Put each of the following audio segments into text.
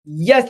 Yes,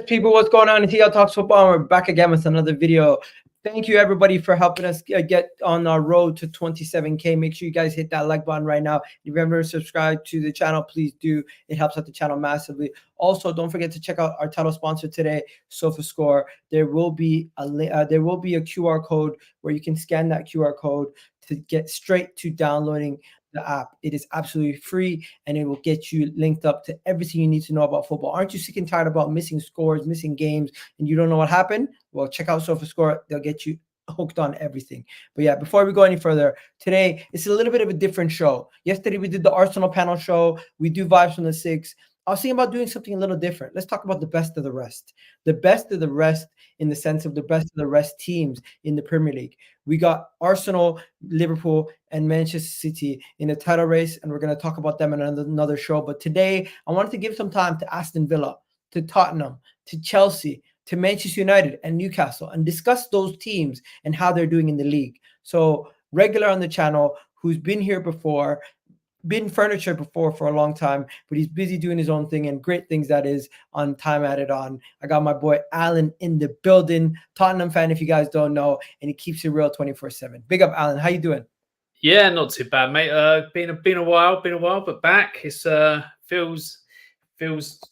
people. What's going on? It's Talks Football. We're back again with another video. Thank you, everybody, for helping us get on our road to 27K. Make sure you guys hit that like button right now. If you've never subscribed to the channel, please do. It helps out the channel massively. Also, don't forget to check out our title sponsor today, SofaScore. There will be a QR code where you can scan that QR code to get straight to downloading the app. It is absolutely free, and it will get you linked up to everything you need to know about football. Aren't you sick and tired about missing scores, missing games, and you don't know what happened? Well, check out SofaScore. They'll get you hooked on everything. But yeah, before we go any further, today it's a little bit of a different show. Yesterday we did the Arsenal panel show. We do vibes from the six. I was thinking about doing something a little different. Let's talk about the best of the rest. The best of the rest in the sense of the best of the rest teams in the Premier League. We got Arsenal, Liverpool, and Manchester City in the title race, and we're going to talk about them in another show. But today, I wanted to give some time to Aston Villa, to Tottenham, to Chelsea, to Manchester United, and Newcastle, and discuss those teams and how they're doing in the league. So, regular on the channel, who's been here before, been furniture before for a long time, but he's busy doing his own thing, and great things that is on Time Added On. I got my boy Alan in the building, Tottenham fan if you guys don't know, and he keeps it real 24/7. Big up, Alan. How you doing? Yeah, not too bad, mate. Been a while, but back. It's feels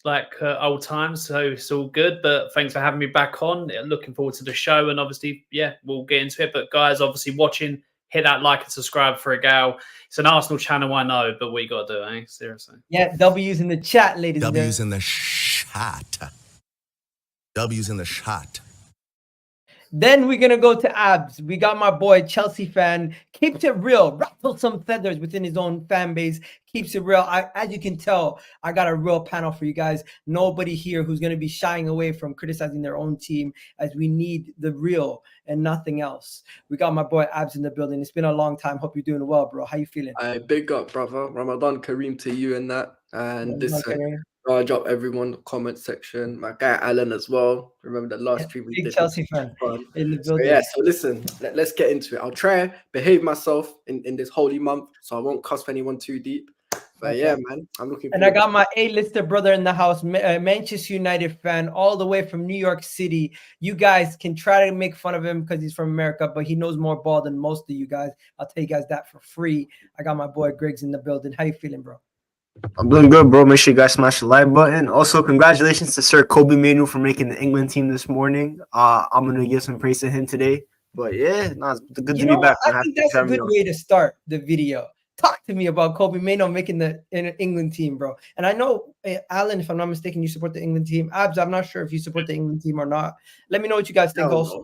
like old times, so it's all good. But thanks for having me back on. Looking forward to the show, and obviously, yeah, we'll get into it. But guys, obviously watching, hit that like and subscribe for a gal. It's an Arsenal channel, I know, but what you got to do, eh? Seriously. Yeah, W's in the chat, ladies and gentlemen. W's in the shot. W's in the shot. Then we're going to go to Abs. We got my boy, Chelsea fan, keeps it real, ruffles some feathers within his own fan base, keeps it real. As you can tell, I got a real panel for you guys. Nobody here who's going to be shying away from criticizing their own team, as we need the real and nothing else. We got my boy Abs in the building. It's been a long time. Hope you're doing well, bro. How you feeling? Big up, brother. Ramadan Kareem to you and that. And this I drop everyone in the comment section. My guy Alan as well. Remember the last stream we big did? Chelsea fan in the building. So listen, let's get into it. I'll try behave myself in this holy month, so I won't cuss anyone too deep. But yeah, man, I'm looking. And I got my A-lister brother in the house, Manchester United fan, all the way from New York City. You guys can try to make fun of him because he's from America, but he knows more ball than most of you guys. I'll tell you guys that for free. I got my boy Griggs in the building. How you feeling, bro? I'm doing good, bro. Make sure you guys smash the like button. Also, congratulations to Sir Kobbie Mainoo for making the England team this morning. I'm going to give some praise to him today. But yeah, it's good to be back. I think that's a good way to start the video. Talk to me about Kobbie Mainoo making the England team, bro. And I know, Alan, if I'm not mistaken, you support the England team. Abs, I'm not sure if you support the England team or not. Let me know what you guys think also.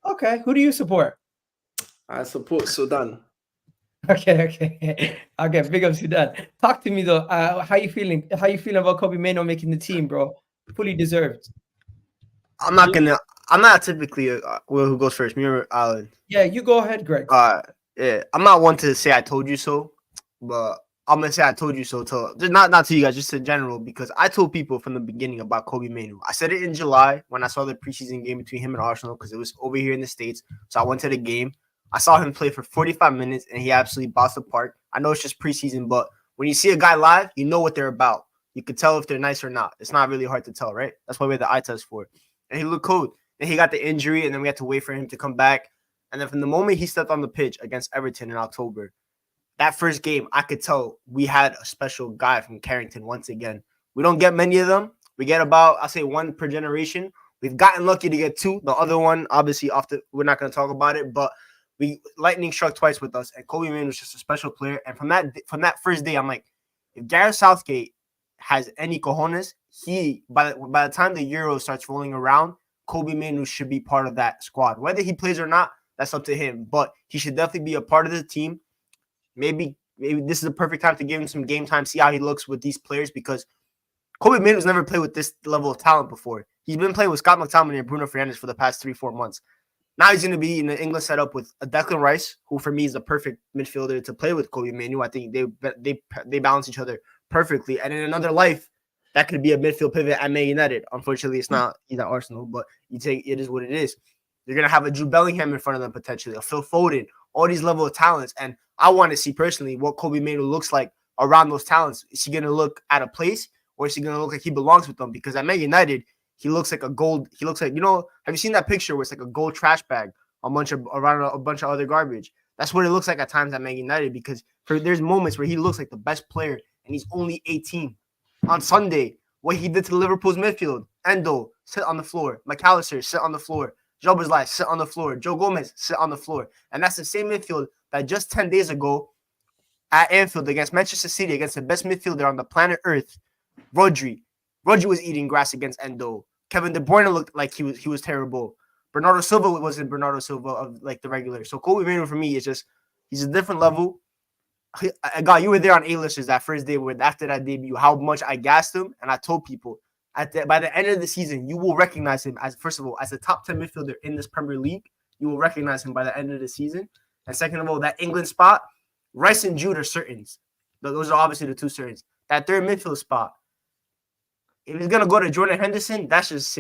Okay, who do you support? I support Sudan. Okay. Big up Sudan. Talk to me though. How you feeling? How you feeling about Kobbie Mainoo making the team, bro? Fully deserved. I'm not typically who goes first. Me or Alan? Yeah, you go ahead, Greg. Yeah, I'm not one to say I told you so, but I'm gonna say I told you so to not to you guys, just in general, because I told people from the beginning about Kobbie Mainoo. I said it in July when I saw the preseason game between him and Arsenal because it was over here in the States. So I went to the game. I saw him play for 45 minutes, and he absolutely bossed the park. I know it's just preseason, but when you see a guy live, you know what they're about. You can tell if they're nice or not. It's not really hard to tell, right? That's why we had the eye test for it. And he looked cool. And he got the injury, and then we had to wait for him to come back. And then from the moment he stepped on the pitch against Everton in October, that first game, I could tell we had a special guy from Carrington once again. We don't get many of them. We get about, I'll say, one per generation. We've gotten lucky to get two. The other one, obviously, we're not going to talk about it, but lightning struck twice with us, and Kobbie Mainoo was just a special player. And from that first day, I'm like, if Gareth Southgate has any cojones, by the time the Euro starts rolling around, Kobbie Mainoo should be part of that squad. Whether he plays or not, that's up to him. But he should definitely be a part of the team. Maybe this is the perfect time to give him some game time, see how he looks with these players, because Kobbie Mainoo's never played with this level of talent before. He's been playing with Scott McTominay and Bruno Fernandes for the past 3-4 months. Now he's going to be in the England setup with a Declan Rice, who for me is the perfect midfielder to play with Kobbie Mainoo. I think they balance each other perfectly. And in another life, that could be a midfield pivot at Man Utd. Unfortunately, it's not. He's at Arsenal, but it is what it is. You're going to have a Jude Bellingham in front of them potentially, a Phil Foden, all these level of talents. And I want to see personally what Kobbie Mainoo looks like around those talents. Is he going to look out of place, or is he going to look like he belongs with them? Because at Man United, he looks like a gold. He looks like, have you seen that picture where it's like a gold trash bag around a bunch of other garbage? That's what it looks like at times at Man United, because there's moments where he looks like the best player and he's only 18. On Sunday, what he did to Liverpool's midfield: Endo, sit on the floor; McAllister, sit on the floor; Jobberslai, sit on the floor; Joe Gomez, sit on the floor. And that's the same midfield that just 10 days ago at Anfield against Manchester City, against the best midfielder on the planet Earth, Rodri was eating grass against Endo. Kevin De Bruyne looked like he was terrible. Bernardo Silva wasn't Bernardo Silva of like the regular. So Kobbie Mainoo for me is just, he's a different level. You were there on A-listers that first day after that debut, how much I gassed him. And I told people by the end of the season, you will recognize him as, first of all, as a top 10 midfielder in this Premier League. You will recognize him by the end of the season. And second of all, that England spot, Rice and Jude are certains. Those are obviously the two certains. That third midfield spot, if he's gonna go to Jordan Henderson, that's just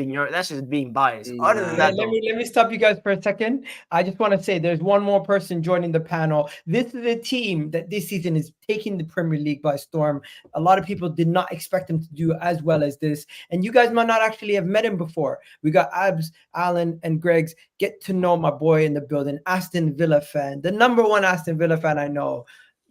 being biased. Other than that, let me stop you guys for a second. I just want to say there's one more person joining the panel. This is a team that this season is taking the Premier League by storm. A lot of people did not expect him to do as well as this, and you guys might not actually have met him before. We got Abs, Alan, and Greg's get to know my boy in the building, Aston Villa fan, the #1 Aston Villa fan I know,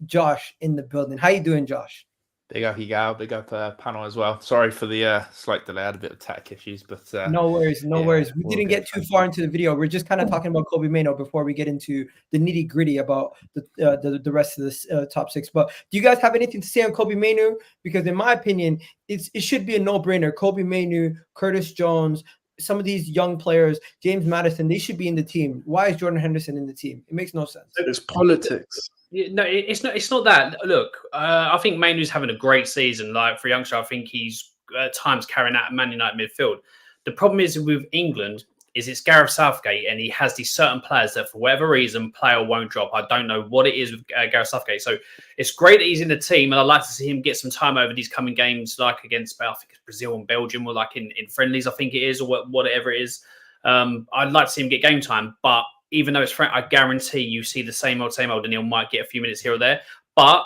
Josh in the building. How you doing, Josh? Big up, Higal. Big up panel as well. Sorry for the slight delay. I had a bit of tech issues, but no worries. We didn't get too far into the video. We're just kind of talking about Kobbie Mainoo before we get into the nitty gritty about the rest of this top 6. But do you guys have anything to say on Kobbie Mainoo? Because in my opinion, it should be a no-brainer. Kobbie Mainoo, Curtis Jones, some of these young players, James Maddison, they should be in the team. Why is Jordan Henderson in the team? It makes no sense. It's politics. No, it's not that. Look, I think Mainoo's having a great season. Like for a youngster, I think he's at times carrying out Man Utd midfield. The problem is with England is it's Gareth Southgate, and he has these certain players that for whatever reason play or won't drop. I don't know what it is with Gareth Southgate. So it's great that he's in the team, and I'd like to see him get some time over these coming games, like against, I think it's Brazil and Belgium, or like in friendlies, I think it is, or whatever it is. I'd like to see him get game time, but even though it's Frank, I guarantee you see the same old, and he might get a few minutes here or there. But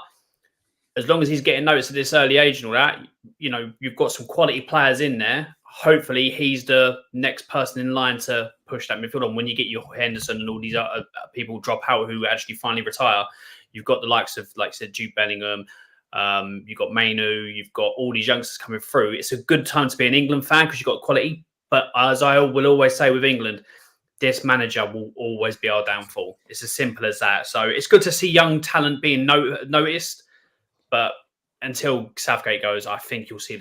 as long as he's getting noticed at this early age and all that, you've got some quality players in there. Hopefully, he's the next person in line to push that midfield on. When you get your Henderson and all these other people drop out who actually finally retire, you've got the likes of, like I said, Jude Bellingham. You've got Mainoo. You've got all these youngsters coming through. It's a good time to be an England fan because you've got quality. But as I will always say with England, this manager will always be our downfall. It's as simple as that. So it's good to see young talent being noticed. But until Southgate goes, I think you'll see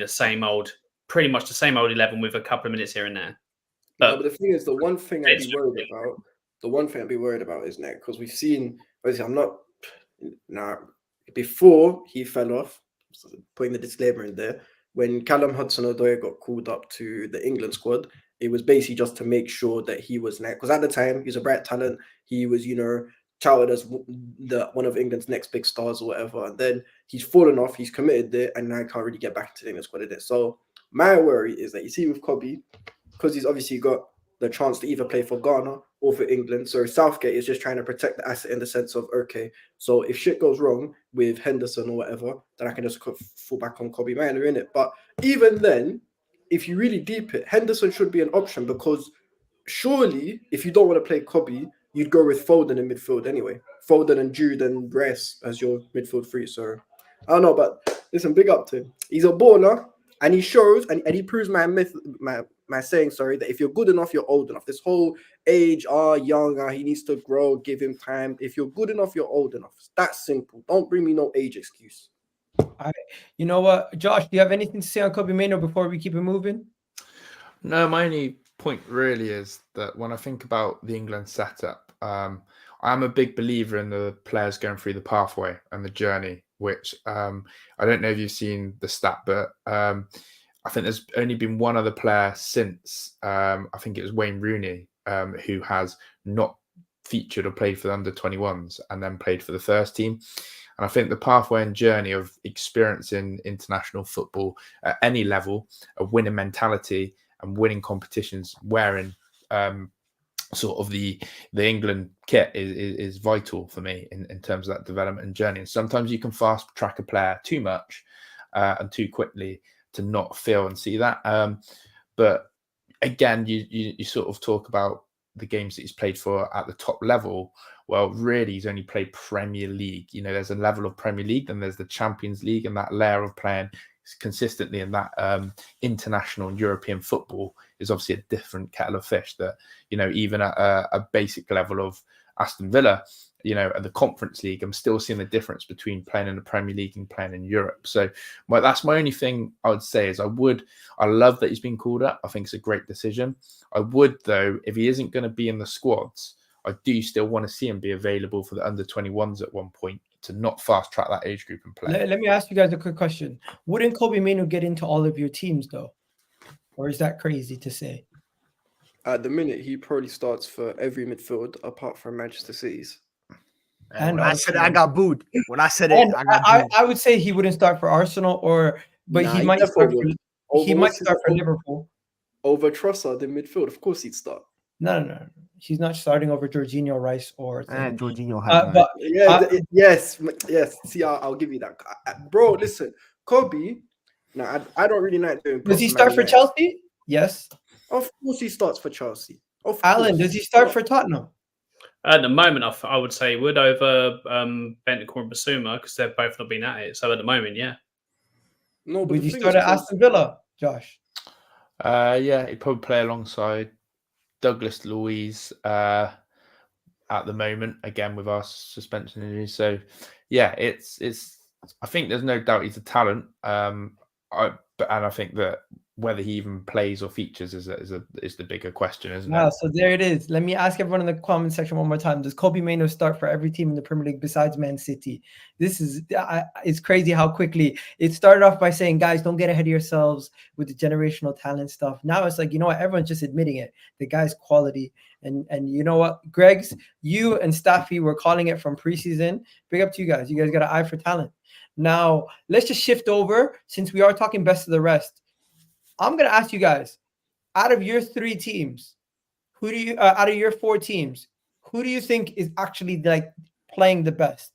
pretty much the same old 11 with a couple of minutes here and there. But the thing is, the one thing I'd be worried about is Nick, because we've seen, before he fell off, putting the disclaimer in there, when Callum Hudson-Odoi got called up to the England squad, it was basically just to make sure that he was next. Because at the time, he was a bright talent. He was, touted as one of England's next big stars or whatever. And then he's fallen off. He's committed there, and now he can't really get back to the England squad. So my worry is that you see with Kobbie, because he's obviously got the chance to either play for Ghana or for England. So Southgate is just trying to protect the asset in the sense of, okay, so if shit goes wrong with Henderson or whatever, then I can just fall back on Kobbie Mainoo, innit? But even then, if you really deep it, Henderson should be an option, because surely if you don't want to play Kobbie, you'd go with Foden in midfield anyway. Foden and Jude and Rice as your midfield three. So I don't know, but listen, big up to him. He's a baller, and he shows and he proves my saying, that if you're good enough, you're old enough. This whole age, young, he needs to grow, give him time. If you're good enough, you're old enough. It's that simple. Don't bring me no age excuse. All right. You know what, Josh, do you have anything to say on Kobbie Mainoo before we keep it moving? No, my only point really is that when I think about the England setup, I'm a big believer in the players going through the pathway and the journey, which I don't know if you've seen the stat, but I think there's only been one other player since, I think it was Wayne Rooney, who has not featured or played for the under-21s and then played for the first team. And I think the pathway and journey of experiencing international football at any level, a winning mentality and winning competitions, wearing sort of the England kit is vital for me in terms of that development and journey. And sometimes you can fast track a player too much and too quickly not feel and see that. But again, you sort of talk about the games that he's played for at the top level. Well, really, he's only played Premier League. You know, there's a level of Premier League, then there's the Champions League, and that layer of playing consistently in that international and European football is obviously a different kettle of fish. That, you know, even at a basic level of Aston Villa, you know, at the Conference League, I'm still seeing the difference between playing in the Premier League and playing in Europe. So that's my only thing I would say is I love that he's been called up. I think it's a great decision. I would, though, if he isn't going to be in the squads, I do still want to see him be available for the under-21s at one point to not fast-track that age group and play. Let me ask you guys a quick question. Wouldn't Kobbie Mainoo get into all of your teams, though? Or is that crazy to say? At the minute, he probably starts for every midfield apart from Manchester City's. And when I said it, I got booed. When I said it, I got booed. I would say he wouldn't start for Arsenal, but he might start for Liverpool. Over Trossard in midfield, of course he'd start. No. He's not starting over Jorginho, Rice, or Jorginho. Yes. See, I'll give you that, bro. Listen, Kobbie. No, I don't really like doing. Does he start for Chelsea? Yes. Of course he starts for Chelsea. Alan, does he start for Tottenham? At the moment, I would say he would over Bentancur and Basuma because they've both not been at it. So at the moment, yeah. No, but would he start at Aston Villa, Josh? Yeah, he'd probably play alongside Douglas Luiz at the moment, again with our suspension injuries. So yeah, it's. I think there's no doubt he's a talent. And I think that whether he even plays or features is the bigger question, isn't it? So there it is. Let me ask everyone in the comment section one more time. Does Kobbie Mainoo start for every team in the Premier League besides Man City? This is it's crazy how quickly it started off by saying, guys, don't get ahead of yourselves with the generational talent stuff. Now it's like, you know what? Everyone's just admitting it. The guy's quality. And you know what? Greg's, you and Staffy were calling it from preseason. Big up to you guys. You guys got an eye for talent. Now, let's just shift over since we are talking best of the rest. I'm going to ask you guys, out of your 3 teams, out of your 4 teams, who do you think is actually like playing the best?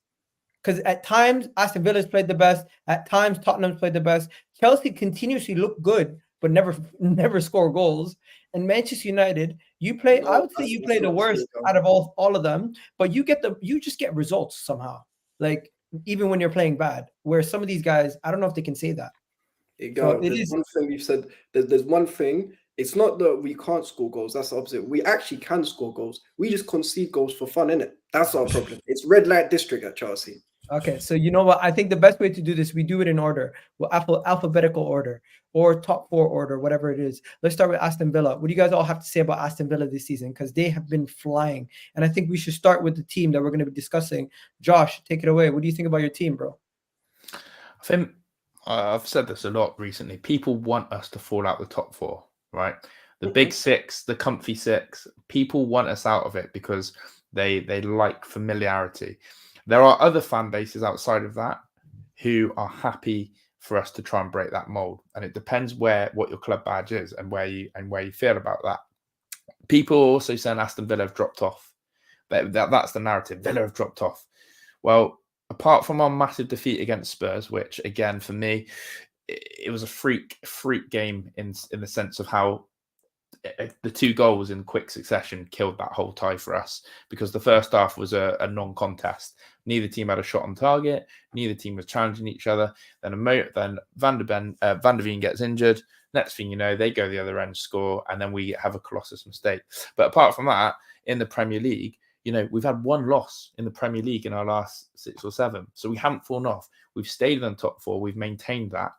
Because at times, Aston Villa's played the best. At times, Tottenham's played the best. Chelsea continuously look good, but never score goals. And Manchester United, I would say you play the worst out of all of them, but you just get results somehow. Like, even when you're playing bad, where some of these guys, I don't know if they can say that. There's one thing you've said. There's one thing. It's not that we can't score goals. That's the opposite. We actually can score goals. We just concede goals for fun, innit? That's our problem. It's red light district at Chelsea. Okay, so you know what? I think the best way to do this, we do it in order, alphabetical order or top 4 order, whatever it is. Let's start with Aston Villa. What do you guys all have to say about Aston Villa this season? Because they have been flying. And I think we should start with the team that we're going to be discussing. Josh, take it away. What do you think about your team, bro? I think I've said this a lot recently. People want us to fall out the top 4, right? The big 6, the comfy 6. People want us out of it because they like familiarity. There are other fan bases outside of that who are happy for us to try and break that mold, and it depends what your club badge is and where you feel about that. People are also saying Aston Villa have dropped off. That's the narrative. Villa have dropped off. Well, apart from our massive defeat against Spurs, which again for me, it was a freak game in the sense of how the 2 goals in quick succession killed that whole tie for us, because the first half was a non-contest. Neither team had a shot on target. Neither team was challenging each other. Then Van der Veen gets injured. Next thing you know, they go the other end, score, and then we have a colossus mistake. But apart from that, in the Premier League, you know, we've had 1 loss in the Premier League in our last 6 or 7. So we haven't fallen off. We've stayed in the top 4. We've maintained that.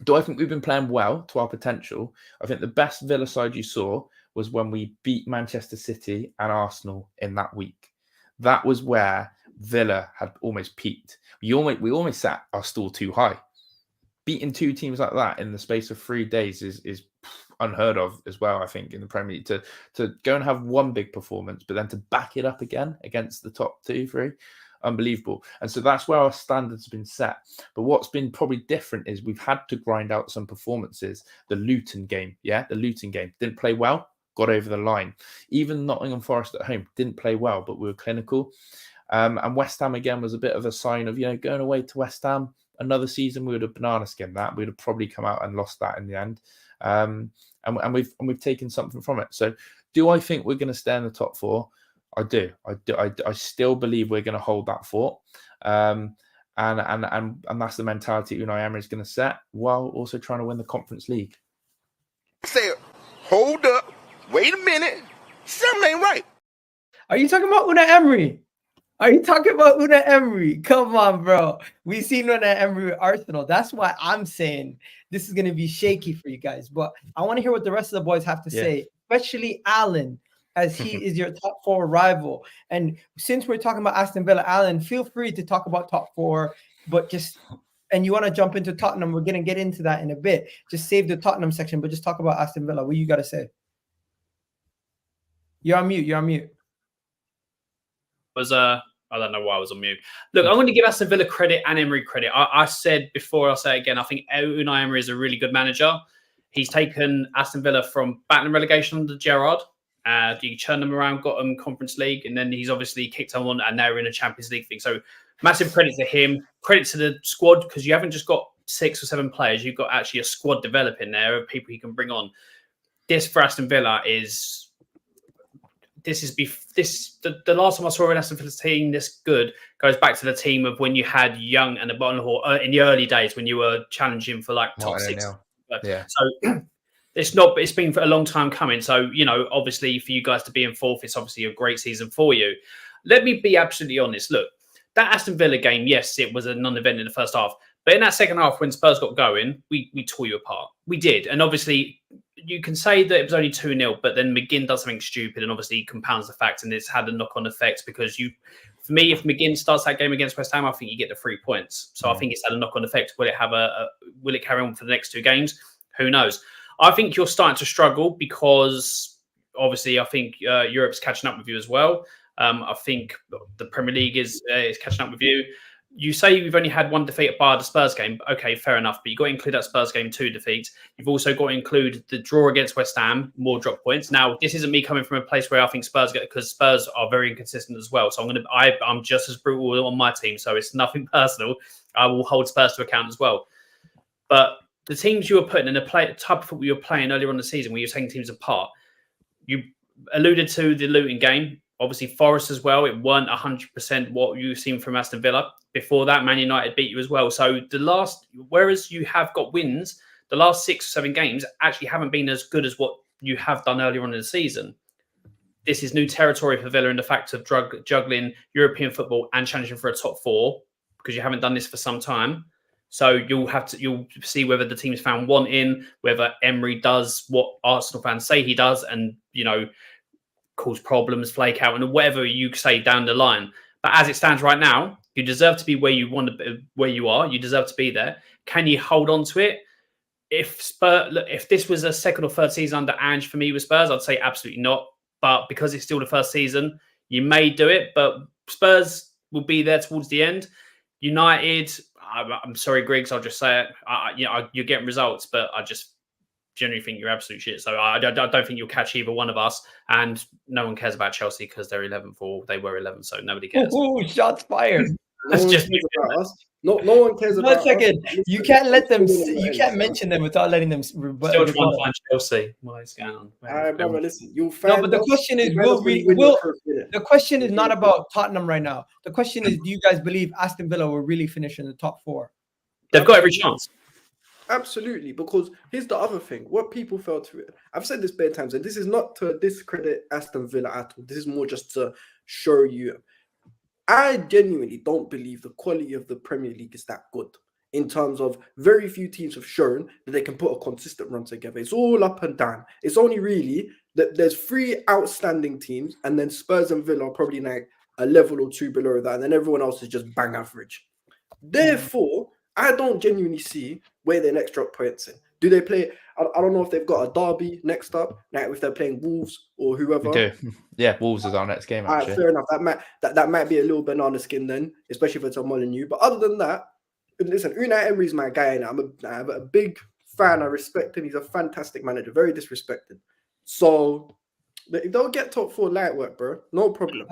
Do I think we've been playing well to our potential? I think the best Villa side you saw was when we beat Manchester City and Arsenal in that week. That was where Villa had almost peaked. We almost sat our stool too high. Beating 2 teams like that in the space of 3 days is unheard of as well, I think, in the Premier League. To go and have 1 big performance, but then to back it up again against the top 2, 3, unbelievable. And so that's where our standards have been set. But what's been probably different is we've had to grind out some performances. The Luton game, didn't play well, got over the line. Even Nottingham Forest at home didn't play well, but we were clinical. And West Ham again was a bit of a sign of, going away to West Ham. another season, we would have banana skinned that. We'd have probably come out and lost that in the end. And we've taken something from it. So, do I think we're going to stay in the top 4? I do. I still believe we're going to hold that fort. And that's the mentality Unai Emery is going to set, while also trying to win the Conference League. Say, hold up, wait a minute, something ain't right. Are you talking about Unai Emery? Are you talking about Unai Emery? Come on, bro. We've seen Unai Emery with Arsenal. That's why I'm saying this is going to be shaky for you guys. But I want to hear what the rest of the boys have to say, especially Alan, as he is your top 4 rival. And since we're talking about Aston Villa, Alan, feel free to talk about top 4, but and you want to jump into Tottenham, we're going to get into that in a bit. Just save the Tottenham section, but just talk about Aston Villa. What you got to say? You're on mute. I don't know why I was on mute. Look, I'm going to give Aston Villa credit and Emery credit. I said before, I'll say it again, I think Unai Emery is a really good manager. He's taken Aston Villa from battling relegation under Gerrard. You turned them around, got them Conference League, and then he's obviously kicked them on, and now we're in a Champions League thing. So massive credit to him. Credit to the squad, because you haven't just got 6 or 7 players. You've got actually a squad developing there of people you can bring on. This for Aston Villa is... The last time I saw an Aston Villa team this good goes back to the team of when you had Young and the bottom in the early days when you were challenging for like top 6. Yeah. So it's been for a long time coming. So, obviously for you guys to be in 4th, it's obviously a great season for you. Let me be absolutely honest. Look, that Aston Villa game, yes, it was a non-event in the first half. But in that second half, when Spurs got going, we tore you apart. We did. And obviously, you can say that it was only 2-0, but then McGinn does something stupid and obviously compounds the fact, and it's had a knock-on effect because for me, if McGinn starts that game against West Ham, I think you get the 3 points. So I think it's had a knock-on effect. Will it carry on for the next 2 games? Who knows? I think you're starting to struggle because obviously I think Europe's catching up with you as well. I think the Premier League is catching up with you. You say you've only had 1 defeat bar the Spurs game. Okay, fair enough. But you've got to include that Spurs game 2 defeats. You've also got to include the draw against West Ham, more drop points. Now, this isn't me coming from a place where I think Spurs get, because Spurs are very inconsistent as well. So I'm just as brutal on my team. So it's nothing personal. I will hold Spurs to account as well. But the teams you were putting in the type of football you were playing earlier on in the season, where you're taking teams apart, you alluded to the Luton game. Obviously, Forest as well. It weren't 100% what you've seen from Aston Villa. Before that, Man United beat you as well. So whereas you have got wins, the last 6 or 7 games actually haven't been as good as what you have done earlier on in the season. This is new territory for Villa in the fact of juggling European football and challenging for a top 4, because you haven't done this for some time. So you'll see whether the team's found wanting, whether Emery does what Arsenal fans say he does, and cause problems, flake out, and whatever you say down the line. But as it stands right now, you deserve to be where you want to be, where you are. You deserve to be there. Can you hold on to it? If this was a 2nd or 3rd season under Ange for me with Spurs, I'd say absolutely not. But because it's still the 1st season, you may do it. But Spurs will be there towards the end. United, I'm sorry, Griggs, I'll just say it. You're getting results, but I just generally think you're absolute shit. So I don't think you'll catch either one of us. And no one cares about Chelsea because they're 11th, or they were 11th, so nobody cares. Ooh, shots fired. No one cares about us. No one cares about us. 1 second. You can't let them. You can't mention them without letting them. Still trying to find Chelsea. What is going on? All right, brother. Listen, you'll find. No, but the question is, the question is not about Tottenham right now. The question is, do you guys believe Aston Villa will really finish in the top 4? They've got every chance. Absolutely, because here's the other thing. What people fail to... I've said this many times, and this is not to discredit Aston Villa at all. This is more just to show you. I genuinely don't believe the quality of the Premier League is that good. In terms of very few teams have shown that they can put a consistent run together. It's all up and down. It's only really that there's 3 outstanding teams, and then Spurs and Villa are probably like a level or 2 below that, and then everyone else is just bang average. Therefore, I don't genuinely see where their next drop points in. Do they play? I don't know if they've got a derby next up, like if they're playing Wolves or whoever. We do. Yeah, Wolves is our next game. Actually, fair enough. That might be a little banana skin then, especially if it's a Molineux. But other than that, listen, Unai Emery's my guy, and I'm a big fan. I respect him. He's a fantastic manager, very disrespected. So they'll get top 4 light work, bro. No problem.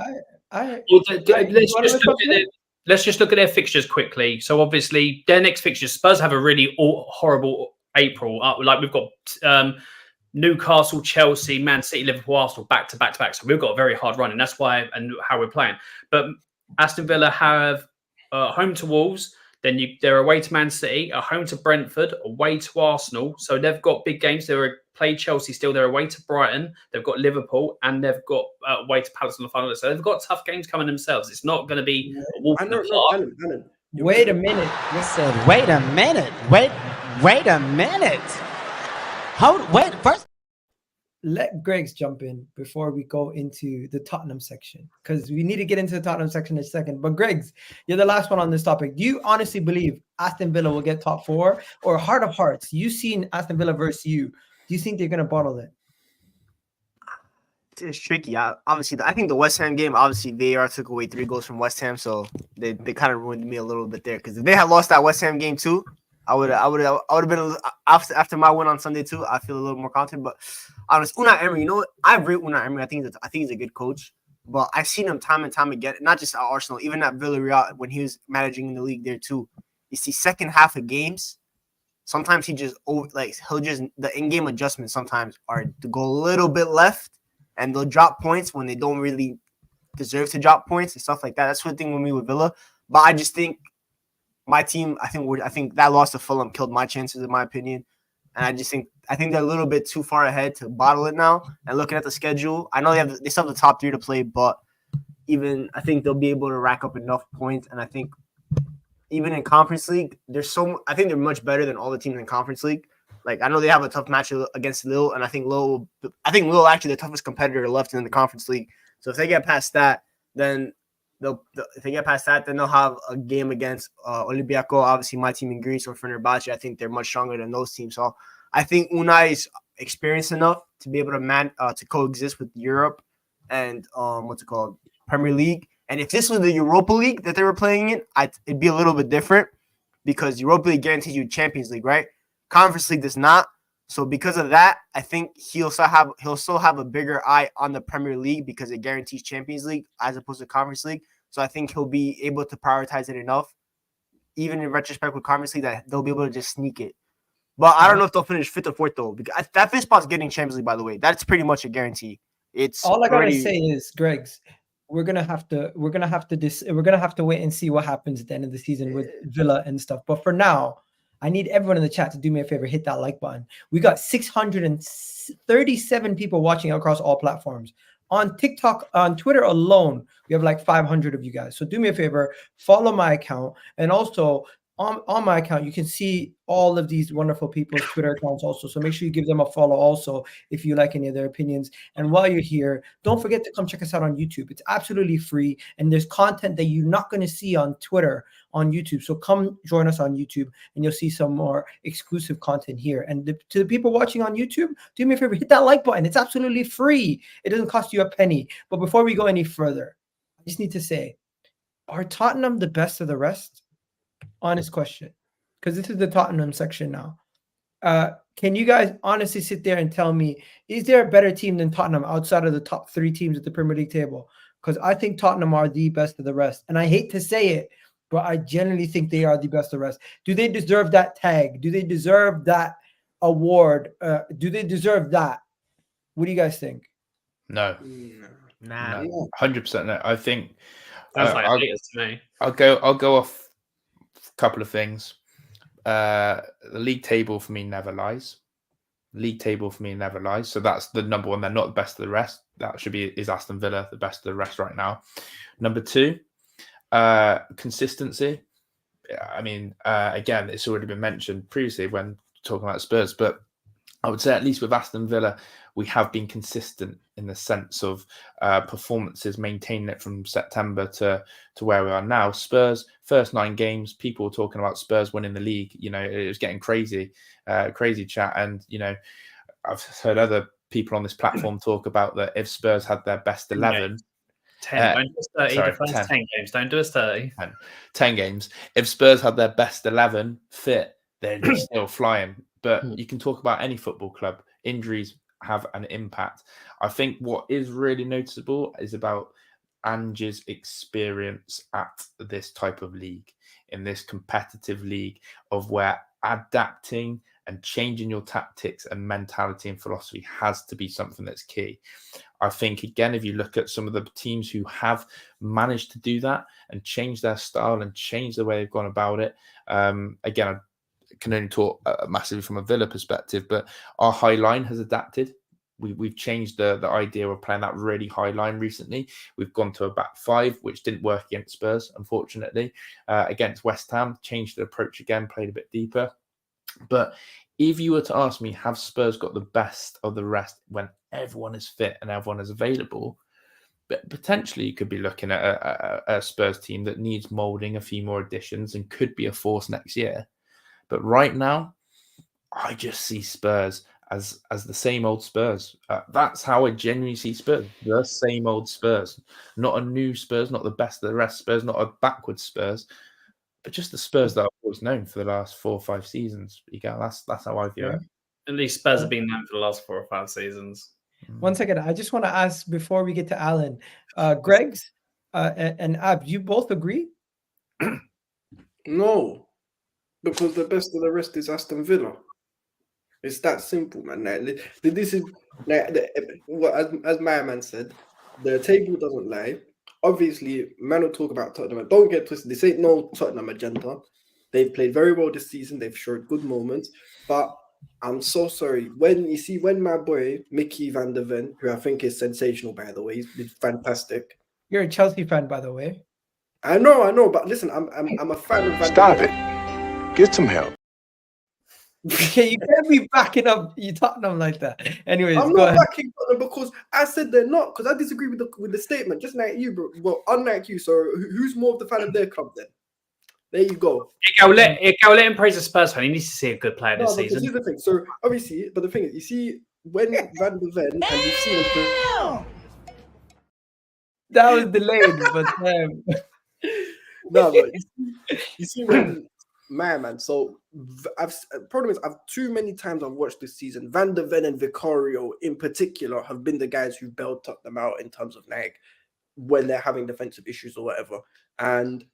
Let's just look at it. let's just look at their fixtures quickly. So obviously, their next fixtures, Spurs have a really horrible April. Like we've got Newcastle, Chelsea, Man City, Liverpool, Arsenal back to back to back. So we've got a very hard run, and that's why and how we're playing. But Aston Villa have home to Wolves, then they're away to Man City, a home to Brentford, away to Arsenal. So they've got big games. They're play Chelsea still. They're away to Brighton. They've got Liverpool, and they've got away to Palace on the final. So they've got tough games coming themselves. It's not going to be a walk in the park. Alan, Wait a minute. You said, wait a minute. Wait a minute. Wait, first. Let Greg's jump in before we go into the Tottenham section, because we need to get into the Tottenham section in a second. But Greg's, you're the last one on this topic. Do you honestly believe Aston Villa will get top 4? Or heart of hearts, you've seen Aston Villa versus you. Do you think they're going to bottle it? It's tricky. I think the West Ham game, obviously, VAR took away 3 goals from West Ham, so they kind of ruined me a little bit there. Because if they had lost that West Ham game too, I would have been after my win on Sunday too. I feel a little more confident. But honestly, Unai Emery, you know what? I rate Unai Emery. I think he's a good coach. But I've seen him time and time again, not just at Arsenal, even at Villarreal when he was managing in the league there too. You see, second half of games, sometimes the in-game adjustments sometimes are to go a little bit left. And they'll drop points when they don't really deserve to drop points and stuff like that. That's one thing with me with Villa. But I just think my team, I think that loss to Fulham killed my chances, in my opinion. And I think they're a little bit too far ahead to bottle it now. And looking at the schedule, I know they still have the top 3 to play, but I think they'll be able to rack up enough points. And I think even in Conference League, I think they're much better than all the teams in Conference League. Like, I know they have a tough match against Lille, and I think Lille actually the toughest competitor left in the Conference League. So if they get past that, then they'll have a game against Olympiacos, obviously my team in Greece, or Fenerbahce. I think they're much stronger than those teams. So I think Unai is experienced enough to be able to coexist with Europe and Premier League. And if this was the Europa League that they were playing in, it'd be a little bit different, because Europa League guarantees you Champions League, right? Conference League does not. So because of that, I think he'll still have a bigger eye on the Premier League, because it guarantees Champions League as opposed to Conference League. So I think he'll be able to prioritize it enough, even in retrospect with Conference League, that they'll be able to just sneak it. But I don't know if they'll finish 5th or 4th though, because that 5th spot's getting Champions League, by the way. That's pretty much a guarantee. It's all I gotta say is, Greg's, we're gonna have to wait and see what happens at the end of the season with Villa and stuff. But for now, I need everyone in the chat to do me a favor, hit that like button. We got 637 people watching across all platforms. On TikTok, on Twitter alone, we have like 500 of you guys. So do me a favor, follow my account. And also on my account, you can see all of these wonderful people's Twitter accounts also. So make sure you give them a follow also if you like any of their opinions. And while you're here, don't forget to come check us out on YouTube. It's absolutely free. And there's content that you're not going to see on Twitter, on YouTube. So come join us on YouTube and you'll see some more exclusive content here. And to the people watching on YouTube, do me a favor, hit that like button. It's absolutely free. It doesn't cost you a penny. But before we go any further, I just need to say, are Tottenham the best of the rest? Honest question, because this is the Tottenham section now. Can you guys honestly sit there and tell me, is there a better team than Tottenham outside of the top 3 teams at the Premier League table? Because I think Tottenham are the best of the rest. And I hate to say it, but I genuinely think they are the best of the rest. Do they deserve that tag? Do they deserve that award? Do they deserve that? What do you guys think? No. Nah. No. 100% no. I think Sounds like haters to me. I'll go off a couple of things. The league table for me never lies. So that's the number one. They're not the best of the rest. That is Aston Villa, the best of the rest right now. Number 2, consistency. I mean, again, it's already been mentioned previously when talking about Spurs, but I would say at least with Aston Villa, we have been consistent in the sense of performances, maintaining it from September to where we are now. Spurs, first 9 games, people were talking about Spurs winning the league. You know, it was getting crazy chat. And, you know, I've heard other people on this platform talk about that if Spurs had their best 11... 10, don't do us 30. Sorry, the first 10. 10 games, don't do us 30. 10 games. If Spurs had their best 11 fit, they're just still flying. But you can talk about any football club. Injuries have an impact. I think what is really noticeable is about Ange's experience at this type of league, in this competitive league of where adapting and changing your tactics and mentality and philosophy has to be something that's key. I think, again, if you look at some of the teams who have managed to do that and change their style and change the way they've gone about it, again, I can only talk massively from a Villa perspective, but our high line has adapted. We've changed the idea of playing that really high line recently. We've gone to a back five, which didn't work against Spurs, unfortunately. Against West Ham, changed the approach again, played a bit deeper. But if you were to ask me, have Spurs got the best of the rest when everyone is fit and everyone is available? But potentially you could be looking at a Spurs team that needs moulding, a few more additions, and could be a force next year. But right now, I just see Spurs as the same old Spurs. That's how I genuinely see Spurs. The same old Spurs. Not a new Spurs, not the best of the rest Spurs, not a backwards Spurs, but just the Spurs that I've always known for the last 4 or 5 seasons. That's how I view it. At least Spurs have been known for the last 4 or 5 seasons. 1 second. I just want to ask before we get to Alan, Greg's and Ab, you both agree? No, because the best of the rest is Aston Villa. It's that simple, man. Like, this is like as my man said, the table doesn't lie. Obviously, man will talk about Tottenham. Don't get twisted. This ain't no Tottenham agenda. They've played very well this season. They've showed good moments. But I'm so sorry. When my boy Mickey van der Ven, who I think is sensational, by the way, he's been fantastic. You're a Chelsea fan, by the way. I know. But listen, I'm a fan of Van Stop der it. Get some help. Okay, you can't be backing up you Tottenham like that. Anyways, I'm go not ahead. backing Tottenham because I said they're not, because I disagree with the statement, just like you, bro. Well, unlike you. So who's more of the fan of their club then? There you go. Let him praise a Spurs fan. He needs to see a good player this Because season. here's the thing. So obviously, but the thing is, you see, when Van der Ven, and you've seen him. That was delayed, but No, but you see when man. So problem is, I've too many times I've watched this season. Van der Ven and Vicario in particular have been the guys who bailed them out in terms of like when they're having defensive issues or whatever. And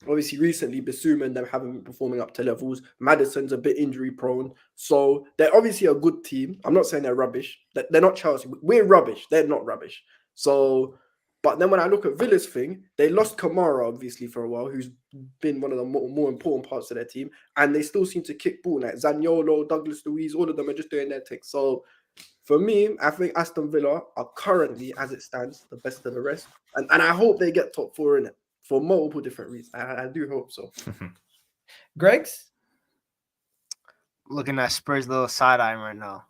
obviously, recently, Bissouma and them haven't been performing up to levels. Maddison's a bit injury prone. So they're obviously a good team. I'm not saying they're rubbish. They're not Chelsea. We're rubbish. They're not rubbish. So, but then when I look at Villa's thing, they lost Kamara, obviously, for a while, who's been one of the more important parts of their team. And they still seem to kick ball. Like Zaniolo, Douglas Luiz, all of them are just doing their thing. So for me, I think Aston Villa are currently, as it stands, the best of the rest. And I hope they get top 4 in it. For multiple different reasons. I do hope so. Greg's? Looking at Spurs' little side-eye right now.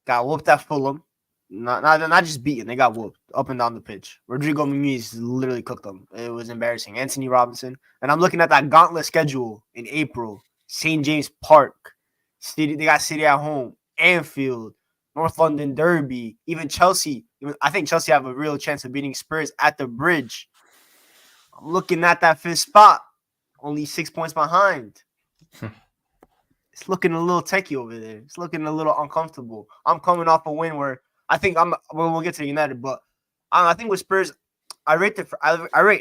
Got whooped at Fulham. Not just beaten. They got whooped up and down the pitch. Rodrigo Muniz literally cooked them. It was embarrassing. Anthony Robinson. And I'm looking at that gauntlet schedule in April. St. James Park. City. They got City at home. Anfield. North London Derby. Even Chelsea. I think Chelsea have a real chance of beating Spurs at the Bridge. I'm looking at that 5th spot, only 6 points behind. It's looking a little techie over there. It's looking a little uncomfortable. I'm coming off a win where I think we'll get to United, but I think with Spurs, I rate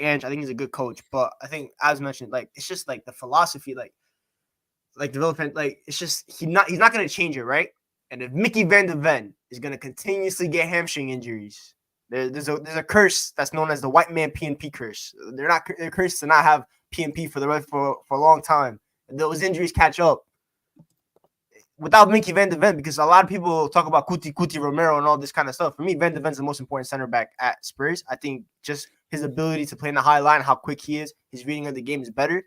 Ange. I think he's a good coach, but I think, as mentioned, like it's just like the philosophy, like development, like it's just he's not going to change it, right? And if Mickey van der Ven is going to continuously get hamstring injuries. There's a curse that's known as the white man PNP curse. They're cursed to not have PNP for a long time. And those injuries catch up. Without Mickey van der Ven, because a lot of people talk about Kuti Romero and all this kind of stuff. For me, Van der Ven's the most important center back at Spurs. I think just his ability to play in the high line, how quick he is, his reading of the game is better.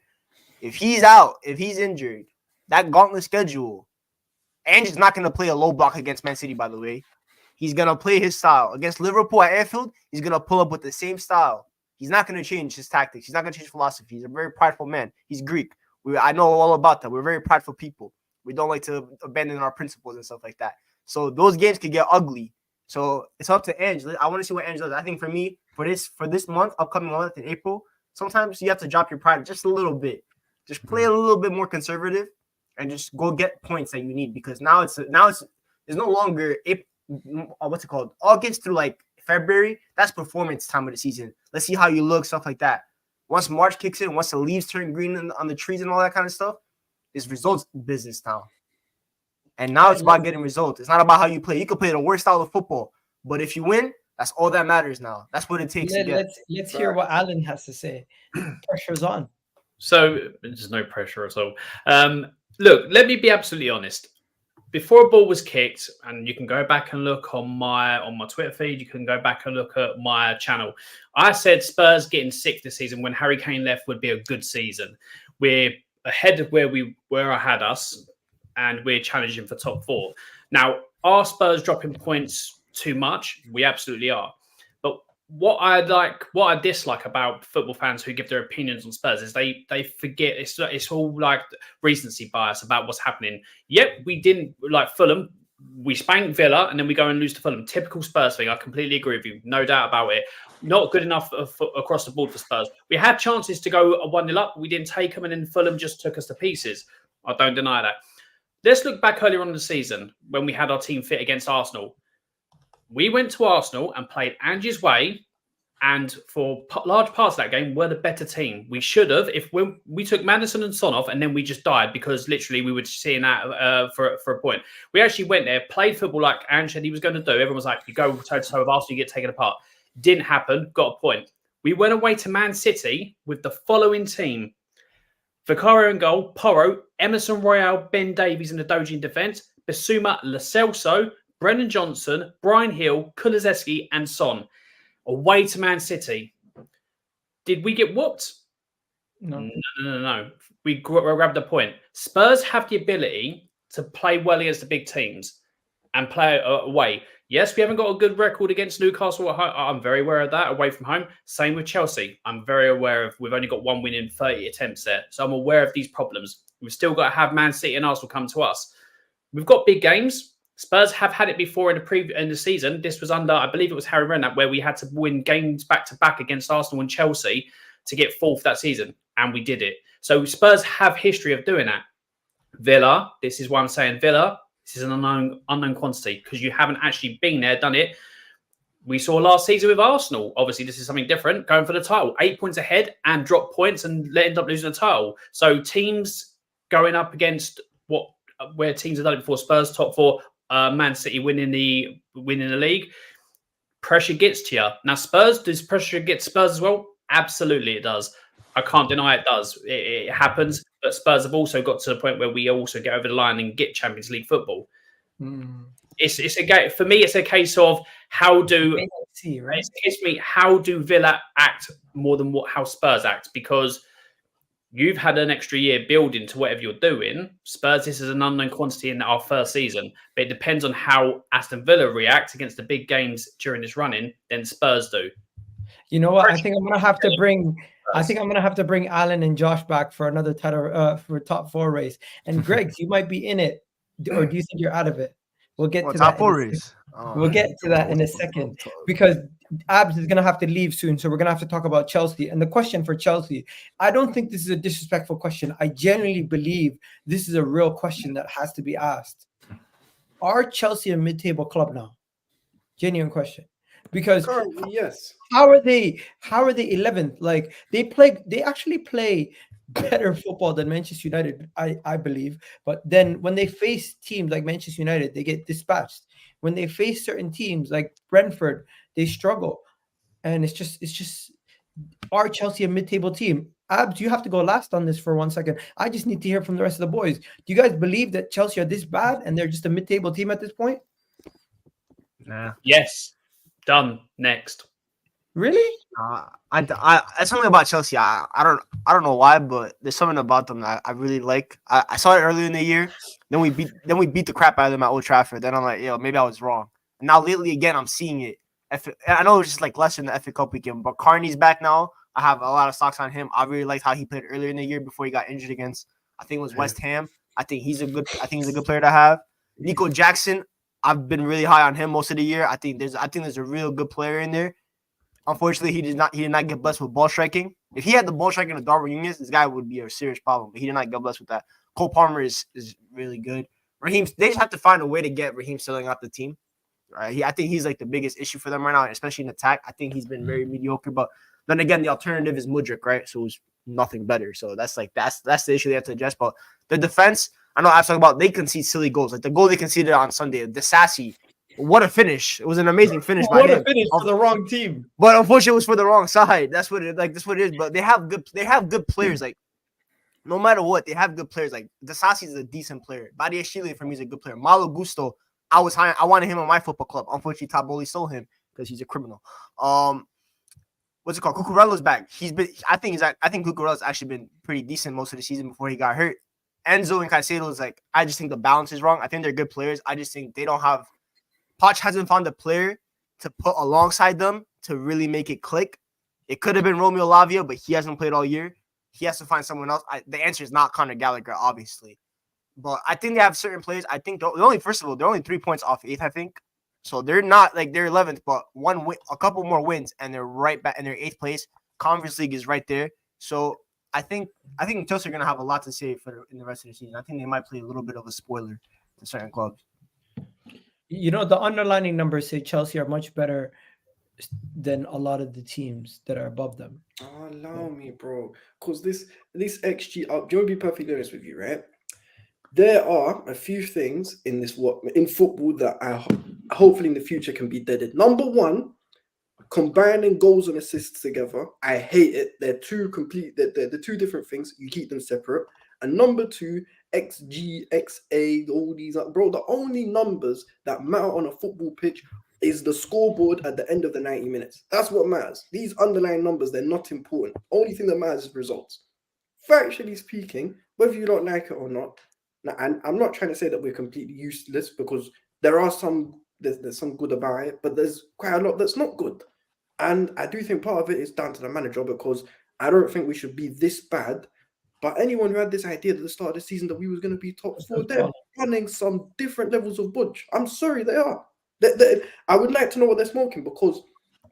If he's out, if he's injured, that gauntlet schedule, Ange's not going to play a low block against Man City, by the way. He's going to play his style. Against Liverpool at Anfield, he's going to pull up with the same style. He's not going to change his tactics. He's not going to change philosophy. He's a very prideful man. He's Greek. I know all about that. We're very prideful people. We don't like to abandon our principles and stuff like that. So those games could get ugly. So it's up to Ange. I want to see what Ange does. I think for me, for this month, upcoming month in April, sometimes you have to drop your pride just a little bit. Just play a little bit more conservative and just go get points that you need, because now it's no longer what's it called? August through like February, that's performance time of the season. Let's see how you look, stuff like that. Once March kicks in, once the leaves turn green on the trees and all that kind of stuff, it's results business now. And now it's about getting results. It's not about how you play. You can play the worst style of football, but if you win, that's all that matters now. That's what it takes to get. Let's hear what Alan has to say. Pressure's on. So there's no pressure at all. Look, let me be absolutely honest. Before a ball was kicked, and you can go back and look on my Twitter feed, you can go back and look at my channel. I said Spurs getting sixth this season when Harry Kane left would be a good season. We're ahead of where I had us, and we're challenging for top 4. Now, are Spurs dropping points too much? We absolutely are. But what I dislike about football fans who give their opinions on Spurs is they forget it's all like recency bias about what's happening. Yep, we didn't like Fulham. We spanked Villa and then we go and lose to Fulham. Typical Spurs thing. I completely agree with you. No doubt about it. Not good enough across the board for Spurs. We had chances to go 1-0 up. We didn't take them and then Fulham just took us to pieces. I don't deny that. Let's look back earlier on in the season when we had our team fit against Arsenal. We went to Arsenal and played Angie's way, and for large parts of that game, we're the better team. We should have, if we took Maddison and Son off, and then we just died because literally we were seeing that for a point. We actually went there, played football like Ange said he was going to do. Everyone was like, you go toe-to-toe with Arsenal, you get taken apart. Didn't happen, got a point. We went away to Man City with the following team. Vicario in goal, Porro, Emerson Royale, Ben Davies in the Doji in defence, Bissouma, Lo Celso, Brennan Johnson, Brian Hill, Kulusevski, and Son. Away to Man City. Did we get whooped? No. We grabbed the point. Spurs have the ability to play well against the big teams and play away. Yes, we haven't got a good record against Newcastle at home. I'm very aware of that, away from home. Same with Chelsea. I'm very aware of we've only got 1 win in 30 attempts there. So I'm aware of these problems. We've still got to have Man City and Arsenal come to us. We've got big games. Spurs have had it before in the season. This was under, I believe it was Harry Redknapp, where we had to win games back-to-back against Arsenal and Chelsea to get fourth that season, and we did it. So Spurs have history of doing that. Villa, this is why I'm saying Villa, this is an unknown quantity because you haven't actually been there, done it. We saw last season with Arsenal. Obviously, this is something different, going for the title. 8 points ahead and drop points and end up losing the title. So teams going up against where teams have done it before, Spurs top 4, Man City winning the league, pressure gets to you. Now, does pressure get Spurs as well? Absolutely, it does. I can't deny it does. It happens, but Spurs have also got to the point where we also get over the line and get Champions League football. It's a for me. It's a case of how do Villa act more than how Spurs act, because you've had an extra year building to whatever you're doing. Spurs, this is an unknown quantity in our first season, but it depends on how Aston Villa react against the big games during this run-in than Spurs do. You know what? I think I'm gonna have to bring Alan and Josh back for another title for top 4 race. And Greg, you might be in it, or do you think you're out of it? We'll get to top that. 4 race. We'll get to that in a second because Abs is going to have to leave soon. So we're going to have to talk about Chelsea. And the question for Chelsea, I don't think this is a disrespectful question. I genuinely believe this is a real question that has to be asked. Are Chelsea a mid-table club now? Genuine question. Because currently, yes. How are they 11th? Like they actually play better football than Manchester United, I believe. But then when they face teams like Manchester United, they get dispatched. When they face certain teams like Brentford, they struggle. And it's just are Chelsea a mid-table team? Abs, you have to go last on this for 1 second. I just need to hear from the rest of the boys. Do you guys believe that Chelsea are this bad and they're just a mid-table team at this point? Nah. Yes. Done. Next. Really? That's something about Chelsea. I don't know why, but there's something about them that I really like. I saw it earlier in the year. Then we beat the crap out of them at Old Trafford. Then I'm like, maybe I was wrong. And now lately again, I'm seeing it. I know it's just like less than the FA Cup weekend, but Carney's back now. I have a lot of stocks on him. I really liked how he played earlier in the year before he got injured against, I think it was West Ham. I think he's a good player to have. Nico Jackson, I've been really high on him most of the year. I think there's a real good player in there. Unfortunately, he did not get blessed with ball striking. If he had the ball striking of Darwin Núñez, this guy would be a serious problem. But he did not get blessed with that. Cole Palmer is really good. Raheem, they just have to find a way to get Raheem Sterling out the team. Right? I think he's like the biggest issue for them right now, especially in attack. I think he's been very mediocre. But then again, the alternative is Mudryk, right? So it's nothing better. So that's the issue they have to address. But the defense, I know I've talked about, they concede silly goals. Like the goal they conceded on Sunday, the Sassy. What a finish! It was an amazing finish by him. What a finish for the wrong team. But unfortunately, it was for the wrong side. That's what it is. But they have good players. Like no matter what, they have good players. Like Disasi is a decent player. Badiashile for me is a good player. Malo Gusto, I wanted him on my football club. Unfortunately, Taboli sold him because he's a criminal. What's it called? Cucurella's back. I think Cucurella's actually been pretty decent most of the season before he got hurt. Enzo and Caicedo is like, I just think the balance is wrong. I think they're good players. I just think they don't have. Poch hasn't found a player to put alongside them to really make it click. It could have been Romeo Lavia, but he hasn't played all year. He has to find someone else. The answer is not Conor Gallagher, obviously. But I think they have certain players. I think they're only 3 points off 8th, I think. So they're not like they're 11th, but a couple more wins, and they're right back in their 8th place. Conference League is right there. So I think Chelsea are going to have a lot to say in the rest of the season. I think they might play a little bit of a spoiler to certain clubs. You know, the underlining numbers say Chelsea are much better than a lot of the teams that are above them. Oh, allow me, bro. Because this XG up, do you want to be perfectly honest with you, right? There are a few things in football that I hopefully in the future can be deaded. Number one, combining goals and assists together. I hate it. They're they're two different things. You keep them separate. And number two, XG, XA, all these, bro, the only numbers that matter on a football pitch is the scoreboard at the end of the 90 minutes. That's what matters. These underlying numbers, they're not important. Only thing that matters is results. Factually speaking, whether you don't like it or not, and I'm not trying to say that we're completely useless because there's some good about it, but there's quite a lot that's not good. And I do think part of it is down to the manager because I don't think we should be this bad. But anyone who had this idea at the start of the season that we was going to be top 4, they're running some different levels of budge. I'm sorry, they are. I would like to know what they're smoking because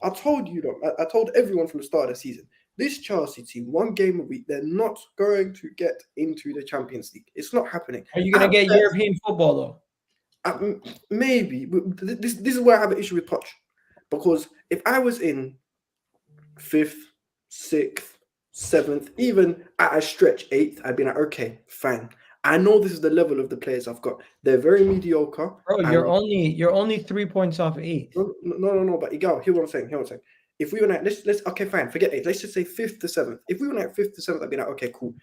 I told everyone from the start of the season, this Chelsea team, 1 game a week, they're not going to get into the Champions League. It's not happening. Are you going to get European football, though? Maybe. This is where I have an issue with Poch. Because if I was in 5th, 6th, 7th, even at a stretch 8th, I'd be like, okay, fine. I know this is the level of the players I've got. They're very mediocre. Bro, you're only 3 points off 8th. No. But hear what I'm saying. If we were like, let's okay, fine, forget 8th. Let's just say 5th to 7th. If we were like 5th to 7th, I'd be like, okay, cool.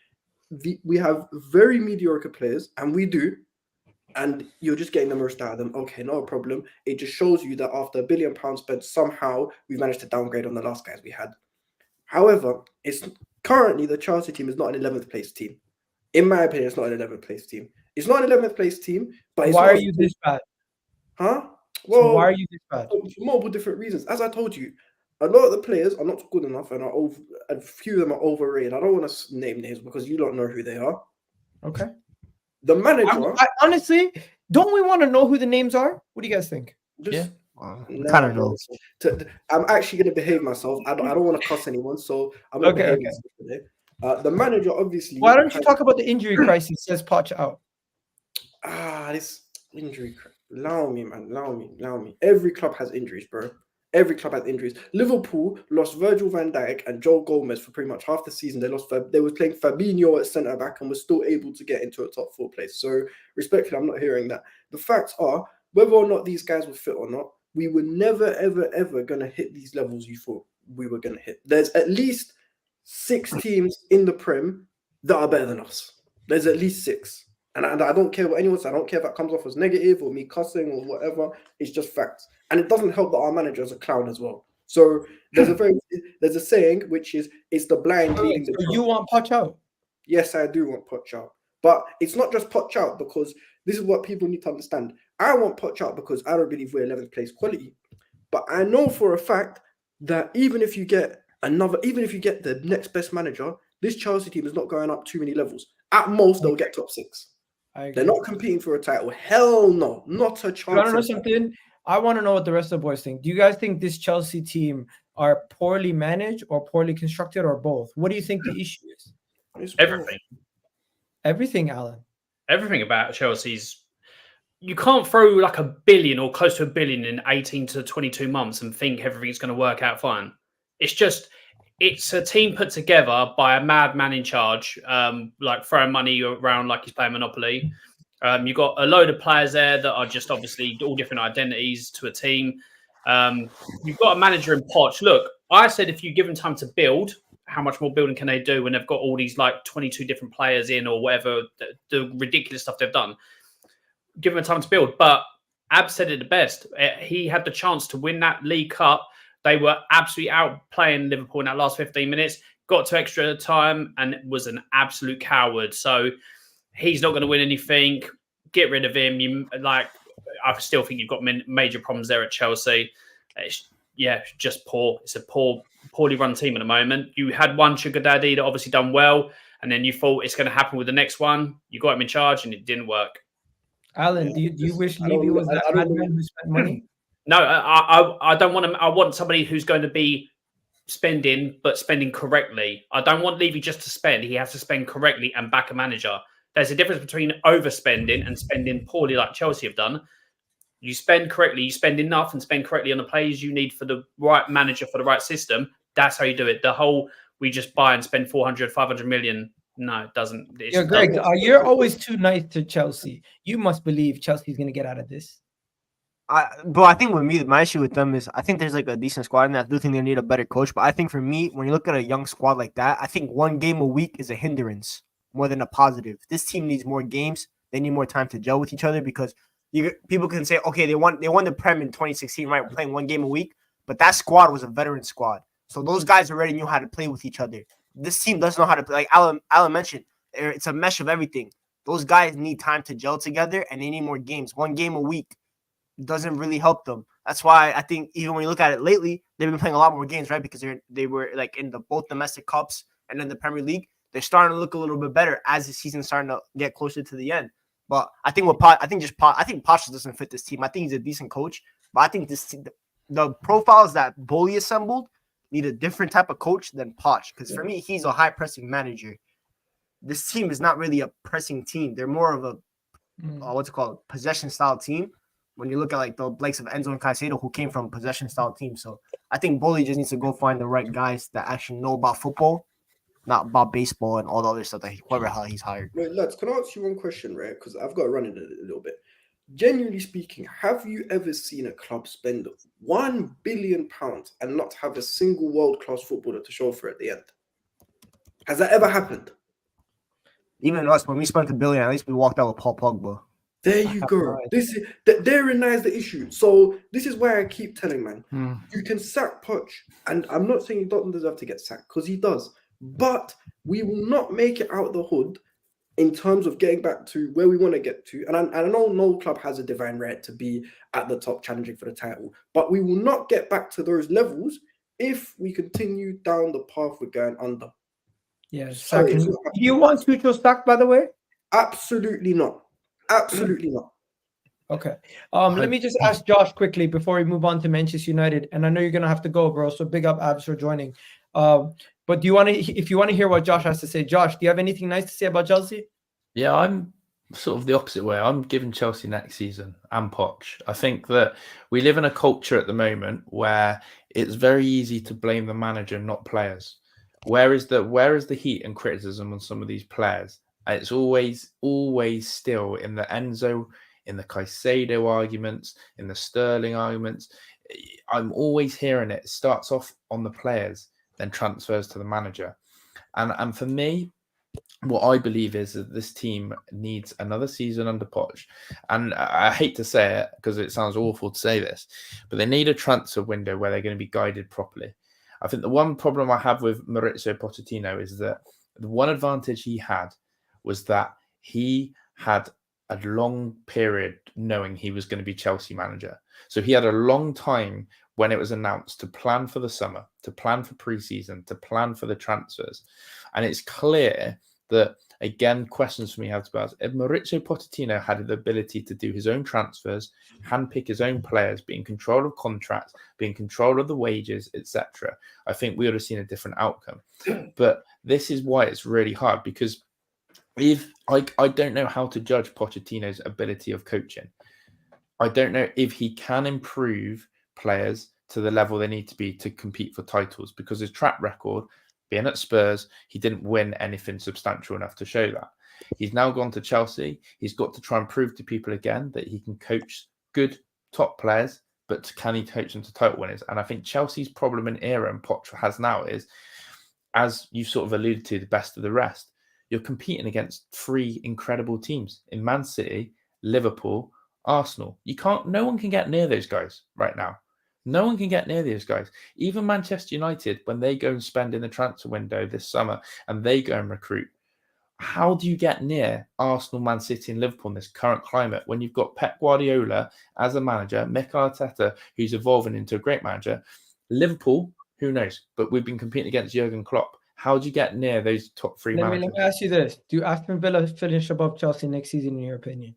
We have very mediocre players, and we do. And you're just getting the most out of them. Okay, no problem. It just shows you that after £1 billion spent, somehow we've managed to downgrade on the last guys we had. However, it's currently the Chelsea team is not an 11th place team. In my opinion, it's not an 11th place team. It's not an 11th place team, but why are you this bad? Huh? Well, so why are you this bad? For multiple different reasons. As I told you, a lot of the players are not good enough, and a few of them are overrated. I don't want to name names because you don't know who they are. Okay. The manager. I honestly, don't we want to know who the names are? What do you guys think? Yeah. Kind of know. I'm actually going to behave myself. I don't want to cuss anyone, so I'm going to behave myself today. The manager, obviously. Why don't you talk about the injury crisis? Says Poch out. This injury. Allow me, man. Allow me. Every club has injuries, bro. Every club has injuries. Liverpool lost Virgil van Dijk and Joel Gomez for pretty much half the season. They were playing Fabinho at centre back and were still able to get into a top 4 place. So respectfully, I'm not hearing that. The facts are, whether or not these guys were fit or not, we were never, ever, ever going to hit these levels you thought we were going to hit. There's at least 6 teams in the Prem that are better than us. There's at least 6. And I don't care what anyone says. I don't care if that comes off as negative or me cussing or whatever. It's just facts. And it doesn't help that our manager is a clown as well. So there's a saying, which is, it's the blind leading the blind. You want Poch out? Yes, I do want Poch out. But it's not just Poch out, because this is what people need to understand. I want Poch out because I don't believe we're 11th place quality. But I know for a fact that even if you get the next best manager, this Chelsea team is not going up too many levels. At most, they'll get top 6. They're not competing for a title. Hell no, not a chance. You want to know something? I want to know what the rest of the boys think. Do you guys think this Chelsea team are poorly managed or poorly constructed or both? What do you think the issue is? Everything. Everything, Alan. Everything about Chelsea's. you can't throw like $1 billion or close to $1 billion in 18 to 22 months and think everything's going to work out fine. It's a team put together by a madman in charge, like throwing money around like he's playing Monopoly. You've got a load of players there that are just obviously all different identities to a team. You've got a manager in Poch. Look, I said if you give them time to build, how much more building can they do when they've got all these like 22 different players in or whatever, the ridiculous stuff they've done. Give them time to build. But Ab said it the best. He had the chance to win that League Cup. They were absolutely outplaying Liverpool in that last 15 minutes, got to extra time and was an absolute coward. So he's not going to win anything. Get rid of him. I still think you've got major problems there at Chelsea. It's just poor. It's a poorly run team at the moment. You had one sugar daddy that obviously done well, and then you thought it's going to happen with the next one. You got him in charge, and it didn't work. Alan, do you wish Levy was that madman who spent money? No, I don't want him. I want somebody who's going to be spending, but spending correctly. I don't want Levy just to spend. He has to spend correctly and back a manager. There's a difference between overspending and spending poorly like Chelsea have done. You spend correctly, you spend enough and spend correctly on the players you need for the right manager, for the right system. That's how you do it. The whole, we just buy and spend 400, 500 million. No, it doesn't. Greg, you're always too nice to Chelsea. You must believe Chelsea's going to get out of this. But I think with me, my issue with them is I think there's like a decent squad, and I do think they need a better coach. But I think for me, when you look at a young squad like that, I think one game a week is a hindrance more than a positive. This team needs more games. They need more time to gel with each other because people can say, okay, they won the Prem in 2016, right? We're playing one game a week, but that squad was a veteran squad, so those guys already knew how to play with each other. This team doesn't know how to play. Like Alan mentioned, it's a mesh of everything. Those guys need time to gel together, and they need more games. One game a week doesn't really help them. That's why I think even when you look at it lately, they've been playing a lot more games, right? Because they were like in both domestic cups and in the Premier League. They're starting to look a little bit better as the season's starting to get closer to the end. But I think I think Poch doesn't fit this team. I think he's a decent coach, but I think the profiles that Bowley assembled need a different type of coach than Poch. Because for me, he's a high pressing manager. This team is not really a pressing team. They're more of a possession style team. When you look at like the likes of Enzo and Caicedo, who came from possession style teams. So I think Bowley just needs to go find the right guys that actually know about football, not about baseball and all the other stuff that whoever he's hired. Wait, lads, can I ask you one question, right? Because I've got to run in a little bit. Genuinely speaking, have you ever seen a club spend £1 billion and not have a single world-class footballer to show for it at the end? Has that ever happened? Even us, when we spent $1 billion, at least we walked out with Paul Pogba. There you go. Therein lies the issue. So this is why I keep telling, man, you can sack Poch, and I'm not saying he doesn't deserve to get sacked because he does, but we will not make it out of the hood in terms of getting back to where we want to get to. And I know no club has a divine right to be at the top challenging for the title, but we will not get back to those levels if we continue down the path we're going under. Yes. Do you want Tuchel sacked, by the way? Absolutely not. Absolutely not. Okay. Let me just ask Josh quickly before we move on to Manchester United. And I know you're gonna have to go, bro. So big up Abs for joining. But if you want to hear what Josh has to say, Josh, do you have anything nice to say about Chelsea? Yeah, I'm sort of the opposite way. I'm giving Chelsea next season and Poch. I think that we live in a culture at the moment where it's very easy to blame the manager, not players. Where is the heat and criticism on some of these players? It's always still in the Enzo, in the Caicedo arguments, in the Sterling arguments. I'm always hearing it. It starts off on the players, then transfers to the manager. And for me, what I believe is that this team needs another season under Poch. And I hate to say it because it sounds awful to say this, but they need a transfer window where they're going to be guided properly. I think the one problem I have with Maurizio Pochettino is that the one advantage he had was that he had a long period knowing he was going to be Chelsea manager. So he had a long time when it was announced to plan for the summer, to plan for pre-season, to plan for the transfers. And it's clear that, again, questions for me have to be asked. If Maurizio Pochettino had the ability to do his own transfers, handpick his own players, be in control of contracts, be in control of the wages, etc., I think we would have seen a different outcome. But this is why it's really hard, because if I don't know how to judge Pochettino's ability of coaching. I don't know if he can improve players to the level they need to be to compete for titles, because his track record, being at Spurs, he didn't win anything substantial enough to show that. He's now gone to Chelsea. He's got to try and prove to people again that he can coach good top players, but can he coach them to title winners? And I think Chelsea's problem in era and Poch has now is, as you sort of alluded to, the best of the rest. You're competing against three incredible teams in Man City, Liverpool, Arsenal. No one can get near those guys right now. No one can get near those guys. Even Manchester United, when they go and spend in the transfer window this summer and they go and recruit, how do you get near Arsenal, Man City and Liverpool in this current climate when you've got Pep Guardiola as a manager, Mikel Arteta, who's evolving into a great manager, Liverpool, who knows? But we've been competing against Jurgen Klopp. How do you get near those top three managers? Let me ask you this. Do Aston Villa finish above Chelsea next season, in your opinion?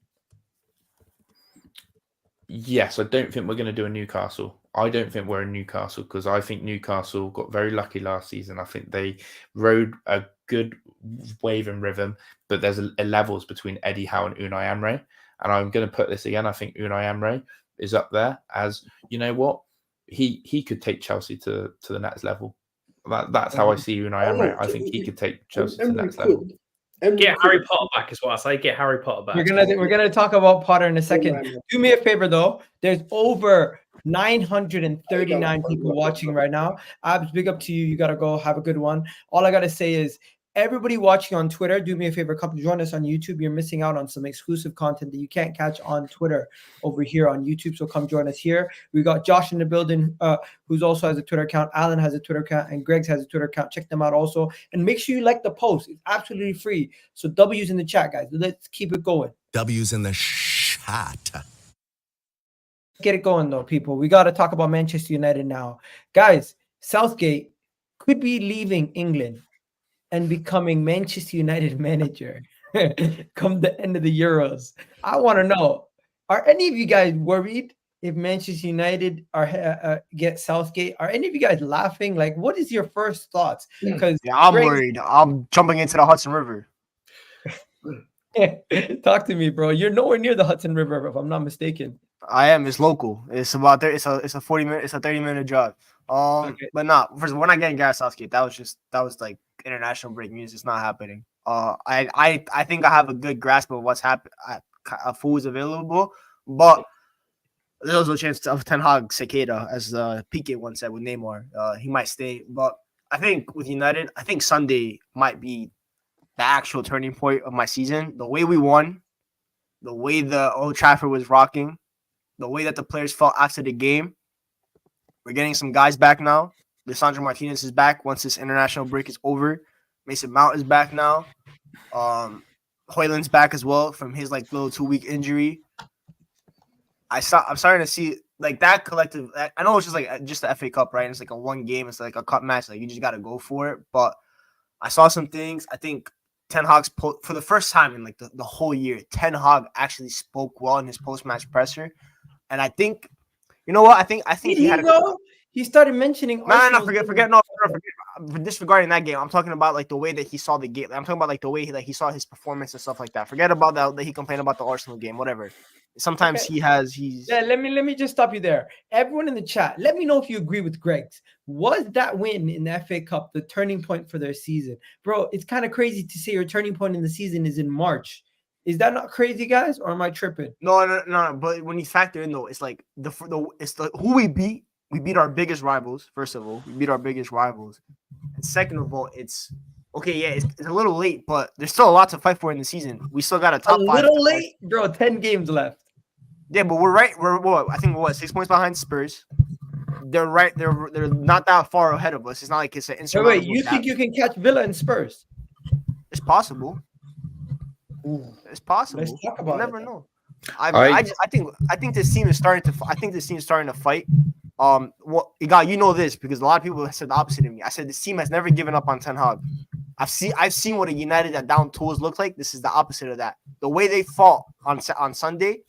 Yes, I don't think we're going to do a Newcastle. I don't think we're in Newcastle, because I think Newcastle got very lucky last season. I think they rode a good wave and rhythm, but there's a levels between Eddie Howe and Unai Emery. And I'm going to put this again. I think Unai Emery is up there as, you know what? He could take Chelsea to the next level. That's how I see Unai Emery. I think he could take Chelsea to the next level. Get Harry Potter back is what I say. Get Harry Potter back. We're gonna talk about Potter in a second. Do me a favor though. There's over 939 people watching right now. Abs, big up to you. You gotta go have a good one. All I gotta say is, everybody watching on Twitter, do me a favor, come join us on YouTube. You're missing out on some exclusive content that you can't catch on Twitter over here on YouTube. So come join us here. We got Josh in the building, who's also has a Twitter account. Alan has a Twitter account, and Greg's has a Twitter account. Check them out also. And make sure you like the post. It's absolutely free. So W's in the chat, guys. Let's keep it going. W's in the chat. Get it going, though, people. We got to talk about Manchester United now. Guys, Southgate could be leaving England and becoming Manchester United manager come the end of the Euros. I want to know, are any of you guys worried if Manchester United get Southgate? Are any of you guys laughing? Like, what is your first thoughts? Because I'm worried. I'm jumping into the Hudson River. Talk to me, bro. You're nowhere near the Hudson River, if I'm not mistaken. I am. It's local. It's about there. It's a 40-minute. It's a 30-minute drive. Okay. But not. First, we're not getting Gareth Southgate. That was like international break news. It's not happening. I think I have a good grasp of what's happened. Of who is available, but there's also a chance of Ten Hag cicada, as Piqué once said with Neymar. He might stay, but I think with United, I think Sunday might be the actual turning point of my season. The way we won, the way the Old Trafford was rocking, the way that the players felt after the game. We're getting some guys back now. Lisandro Martinez is back once this international break is over. Mason Mount is back now. Højlund's back as well from his like little 2-week injury. I'm starting to see like that collective. I know it's just the FA Cup, right? And it's like a one game. It's like a cup match. Like you just got to go for it. But I saw some things. I think Ten Hag's for the first time in like the whole year, Ten Hag actually spoke well in his post-match presser. And I think, you know what? I think he started mentioning. No, forget. Disregarding that game. I'm talking about like the way that he saw the game. I'm talking about like the way he saw his performance and stuff like that. Forget about that he complained about the Arsenal game, whatever. Sometimes he's. Yeah, let me just stop you there. Everyone in the chat, let me know if you agree with Greg's. Was that win in the FA Cup the turning point for their season? Bro, it's kind of crazy to say your turning point in the season is in March. Is that not crazy, guys, or am I tripping? No. But when you factor in though, it's like who we beat. We beat our biggest rivals. First of all, we beat our biggest rivals. And second of all, it's okay. Yeah, it's a little late, but there's still a lot to fight for in the season. We still got a top 5. A little late, bro. 10 games left. Yeah, but we're right. I think we're 6 points behind Spurs. They're right. They're not that far ahead of us. It's not like it's an insurmountable. Wait, you think you can catch Villa and Spurs? It's possible. It's possible. Let's talk about you never it. know. I think this team is starting to. I think this team is starting to fight. You know this because a lot of people have said the opposite of me. I said this team has never given up on Ten Hag. I've seen what a United that down tools look like. This is the opposite of that. The way they fought on Sunday,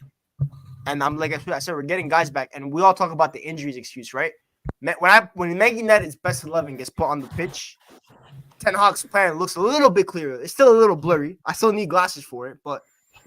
and I'm like I said, we're getting guys back, and we all talk about the injuries excuse, right? When Man United's best 11 gets put on the pitch, Ten Hag's plan looks a little bit clearer. It's still a little blurry. I still need glasses for it, but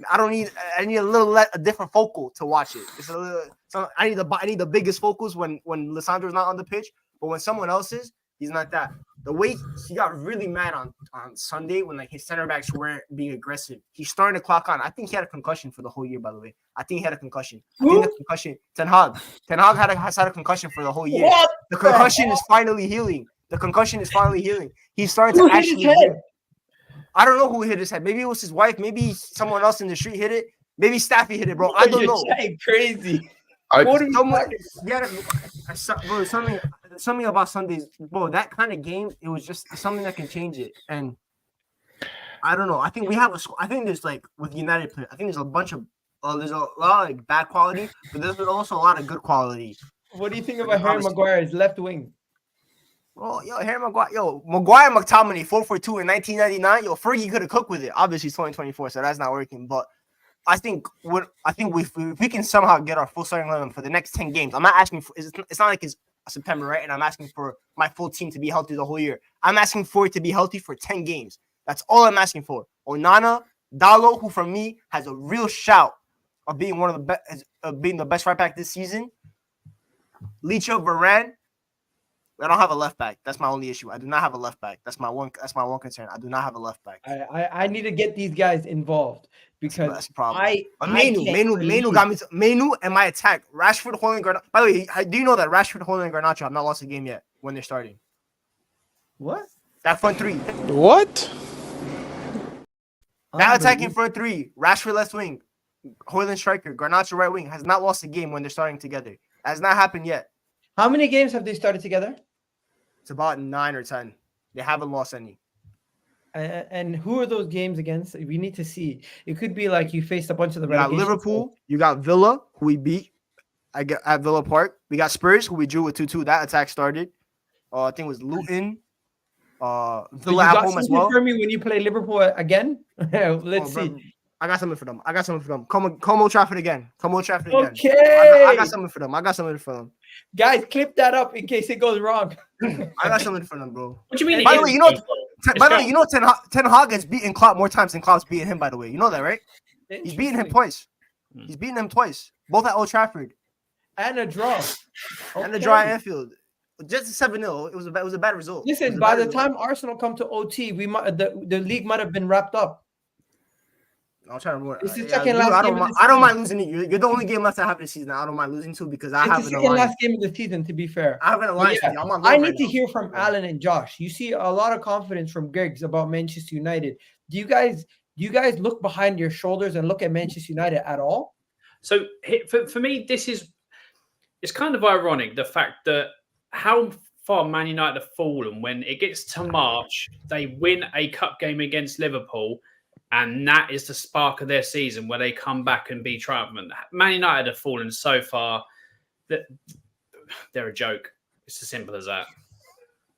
I need a different focal to watch it. It's a little. So I need the biggest focals when Lissandro's not on the pitch, but when someone else is, he's not that. The way he got really mad on Sunday when like his center backs weren't being aggressive. He's starting to clock on. I think he had a concussion for the whole year. By the way, I think he had a concussion. I think the concussion. Ten Hag has had a concussion for the whole year. What the concussion is finally healing. He's starting to actually. I don't know who hit his head. Maybe it was his wife. Maybe someone else in the street hit it. Maybe Staffy hit it, bro. I don't know. Crazy. Something about Sundays, bro. That kind of game, it was just something that can change it. And I don't know. I think we have I think there's like with United players. I think there's a bunch of there's a lot of like bad quality, but there's also a lot of good quality. What do you think about Harry Maguire's left wing? Oh, Harry Maguire, Maguire McTominay 4-4-2 in 1999. Fergie could have cooked with it. Obviously, it's 2024, so that's not working. But I think if we can somehow get our full starting 11 for the next 10 games, I'm not asking for. It's not like it's September, right? And I'm asking for my full team to be healthy the whole year. I'm asking for it to be healthy for 10 games. That's all I'm asking for. Onana, Dalot, who for me has a real shout of being one of the best, being the best right back this season. Licha, Varane. I don't have a left back. That's my only issue. I do not have a left back. That's my one concern. I do not have a left back. I need to get these guys involved because that's a problem. Mainoo got me. Mainoo and my attack. Rashford, Hoyland, Garnacho. By the way, do you know that Rashford, Hoyland, and Garnacho have not lost a game yet when they're starting? What? That front three. What? That attacking front three. Rashford left wing, Hoyland striker, Garnacho right wing has not lost a game when they're starting together. That has not happened yet. How many games have they started together? It's about 9 or 10. They haven't lost any. And who are those games against? We need to see. It could be like you faced a bunch of the. You got Liverpool. You got Villa, who we beat. At Villa Park. We got Spurs, who we drew with 2-2. That attack started. I think it was Luton. Villa at home as well. For me when you play Liverpool again. Let's see. Bro, I got something for them. Come Old Trafford again. Okay. I got something for them. Guys, clip that up in case it goes wrong. I got something for them, bro. What do you mean? By the way, Ten Hag has beaten Klopp more times than Klopp's beaten him. By the way, you know that, right? He's beaten him twice. Both at Old Trafford. And a draw. And a draw at Anfield. Just 7-0. It was a bad result. Listen, by the time Arsenal come to OT, the league might have been wrapped up. I'm trying to remember. It's the second last game. I don't mind losing it. You're the only game left I have this season. I don't mind losing too because I have an alliance. Last game of the season, to be fair. I have an alliance. Yeah, I need to hear from Alan and Josh. You see a lot of confidence from Giggs about Manchester United. Do you guys look behind your shoulders and look at Manchester United at all? So for me, it's kind of ironic the fact that how far Man United have fallen when it gets to March, they win a cup game against Liverpool. And that is the spark of their season where they come back and be triumphant. Man United have fallen so far that they're a joke. It's as simple as that.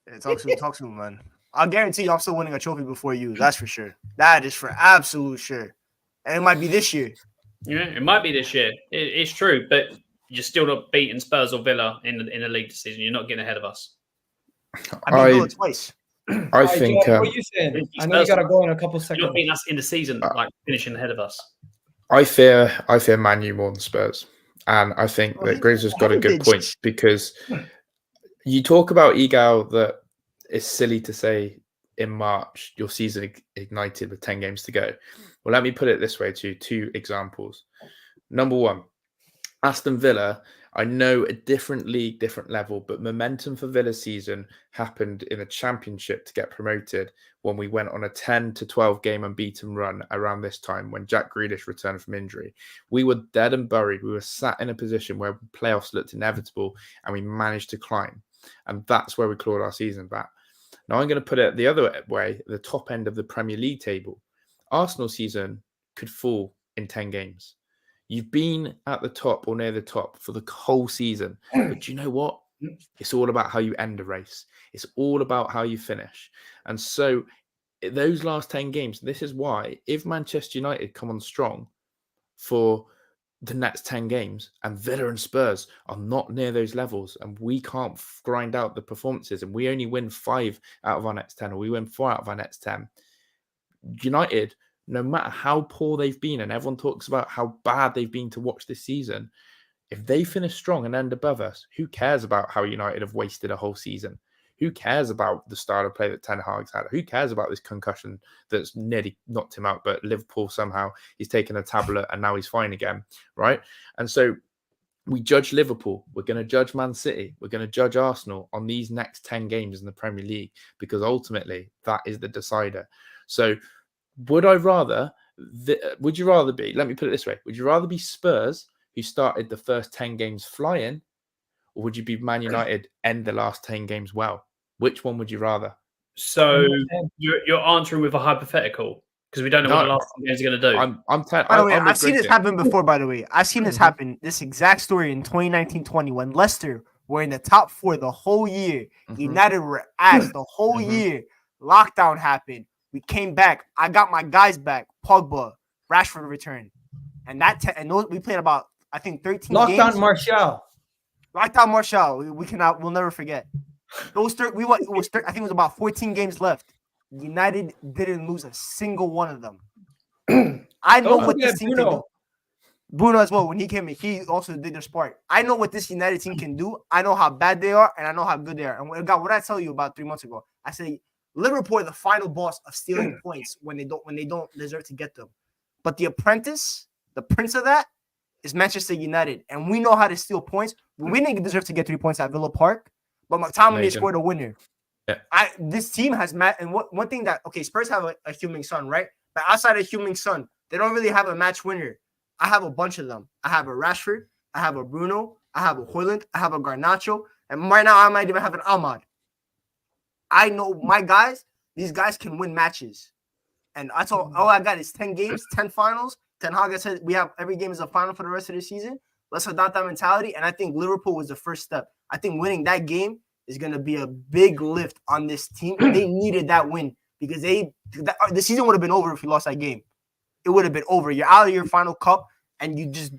Yeah, talk to me, man. I'll guarantee you I'm still winning a trophy before you. That's for sure. That is for absolute sure. And it might be this year. Yeah, it might be this year. It's true, but you're still not beating Spurs or Villa in the league this season. You're not getting ahead of us. I beat Villa twice. I think. What are you saying? I know you got to go in a couple seconds. You're not beating us in the season, like finishing ahead of us. I fear Man U more than Spurs, and I think that Graves has got a good point because you talk about Egal that it's silly to say in March your season ignited with 10 games to go. Well, let me put it this way to you. 2 examples. Number 1, Aston Villa. I know a different league, different level, but momentum for Villa season happened in the Championship to get promoted when we went on a 10 to 12 game unbeaten run around this time when Jack Grealish returned from injury. We were dead and buried. We were sat in a position where playoffs looked inevitable and we managed to climb. And that's where we clawed our season back. Now I'm going to put it the other way, the top end of the Premier League table. Arsenal season could fall in 10 games. You've been at the top or near the top for the whole season. But do you know what? It's all about how you end a race. It's all about how you finish. And so those last 10 games, this is why if Manchester United come on strong for the next 10 games and Villa and Spurs are not near those levels and we can't grind out the performances and we only win 5 out of our next 10 or we win 4 out of our next 10, United no matter how poor they've been, and everyone talks about how bad they've been to watch this season, if they finish strong and end above us, who cares about how United have wasted a whole season? Who cares about the style of play that Ten Hag's had? Who cares about this concussion that's nearly knocked him out, but Liverpool somehow he's taken a tablet and now he's fine again, right? And so we judge Liverpool. We're going to judge Man City. We're going to judge Arsenal on these next 10 games in the Premier League because ultimately that is the decider. So would you rather be, let me put it this way, would you rather be Spurs who started the first 10 games flying, or would you be Man United end the last 10 games well? Which one would you rather? So you're answering with a hypothetical because we don't know what the last 10 games are going to do. By the way, I've seen this happen before, by the way. I've seen this happen, this exact story in 2019-20 when Leicester were in the top 4 the whole year. United were ass the whole year. Lockdown happened. We came back. I got my guys back. Pogba, Rashford returned. And we played about, I think, 13 games. Lockdown Martial. Lockdown Martial. We'll never forget. I think it was about 14 games left. United didn't lose a single one of them. I know what this team can do. Bruno as well, when he came in, he also did their spark. I know what this United team can do. I know how bad they are, and I know how good they are. And what I tell you about 3 months ago, I say Liverpool are the final boss of stealing points when they don't deserve to get them. But the apprentice, the prince of that, is Manchester United, and we know how to steal points. We didn't deserve to get 3 points at Villa Park, but McTominay scored a winner. Yeah. This team has and one thing that Spurs have a Heung-min Son, right? But outside of Heung-min Son, they don't really have a match winner. I have a bunch of them. I have a Rashford, I have a Bruno, I have a Højlund, I have a Garnacho, and right now I might even have an Ahmad. I know my guys; these guys can win matches, and I told all I got is 10 games, 10 finals. Ten Hag said we have every game is a final for the rest of the season. Let's adopt that mentality, and I think Liverpool was the first step. I think winning that game is going to be a big lift on this team. They needed that win because the season would have been over if you lost that game. It would have been over. You're out of your final cup, and you just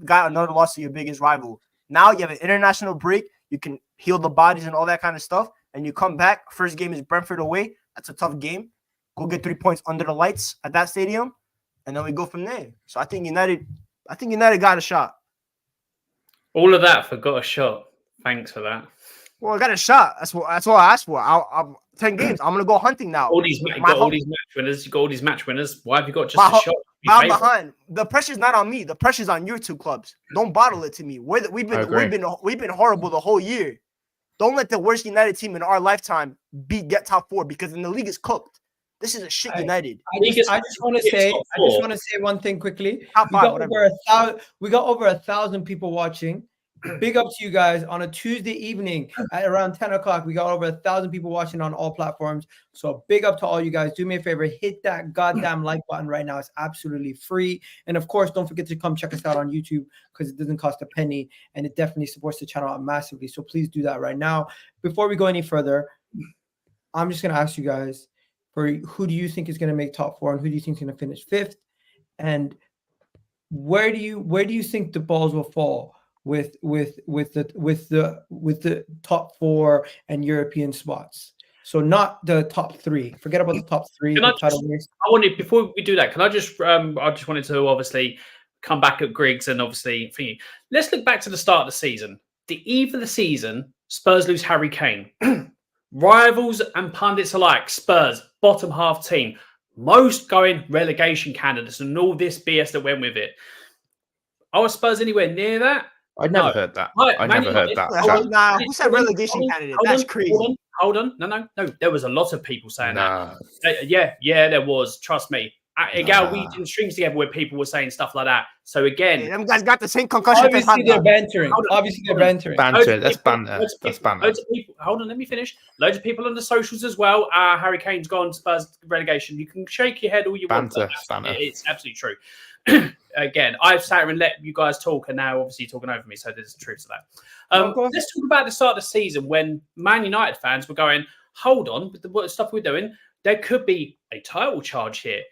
got another loss to your biggest rival. Now you have an international break. You can heal the bodies and all that kind of stuff, and you come back. First game is Brentford away. That's a tough game. Go get 3 points under the lights at that stadium, and then we go from there. So I think United got a shot. All of that for got a shot. Thanks for that. Well, I got a shot. That's all I asked for. I'm 10 games. I'm gonna go hunting now. All these match winners. You got all these match winners. Why have you got just a shot? I'm behind. The pressure's not on me. The pressure's on your two clubs. Don't bottle it to me. We've been horrible the whole year. Don't let the worst United team in our lifetime get top 4 because then the league is cooked. This is a shit United. I just want to say one thing quickly. Top 5, we got over 1,000 people watching. Big up to you guys on a Tuesday evening at around 10 o'clock. We got over 1,000 people watching on all platforms. So big up to all you guys. Do me a favor, hit that goddamn like button right now. It's absolutely free. And of course, don't forget to come check us out on YouTube because it doesn't cost a penny and it definitely supports the channel massively. So please do that right now. Before we go any further, I'm just going to ask you guys for who do you think is going to make top 4 and who do you think is going to finish 5th? And where do you think the balls will fall with the top 4 and European spots? So not the top 3. Forget about the top 3. Before we do that, can I just I just wanted to obviously come back at Griggs and obviously for you. Let's look back to the start of the season. The eve of the season, Spurs lose Harry Kane. Rivals and pundits alike, Spurs, bottom half team, most going relegation candidates and all this BS that went with it. Are Spurs anywhere near that? I never heard that. I never heard that. Nah, who said relegation candidate? That's crazy. Hold on. No. There was a lot of people saying that. Yeah, there was. Trust me. Again, we did streams together where people were saying stuff like that. So again, them guys got the same concussion. Obviously, they're bantering. Banter. That's banter. That's banter. Loads of people. Hold on, let me finish. Loads of people on the socials as well. Harry Kane's gone. Spurs relegation. You can shake your head all you want. Banter. It's absolutely true. Again, I've sat here and let you guys talk, and now obviously you're talking over me. So there's the truth to that. Let's talk about the start of the season when Man United fans were going, "Hold on, with the stuff we're doing, there could be a title charge here."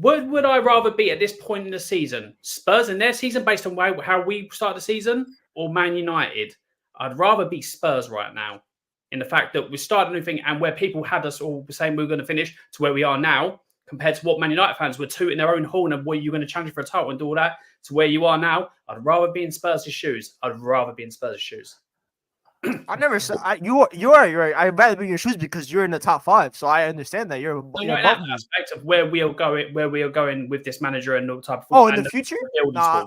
Would I rather be at this point in the season, Spurs in their season based on how we start the season, or Man United? I'd rather be Spurs right now in the fact that we started a new thing and where people had us all saying we were going to finish to where we are now compared to what Man United fans were tooting their own horn and were you going to challenge for a title and do all that to where you are now. I'd rather be in Spurs' shoes. I'd rather be in Spurs' shoes. I never said you're right. I'd rather be in your shoes because you're in the top 5. So I understand that you're So above that me. aspect of where we are going with this manager and all type of Oh, in the future? Nah,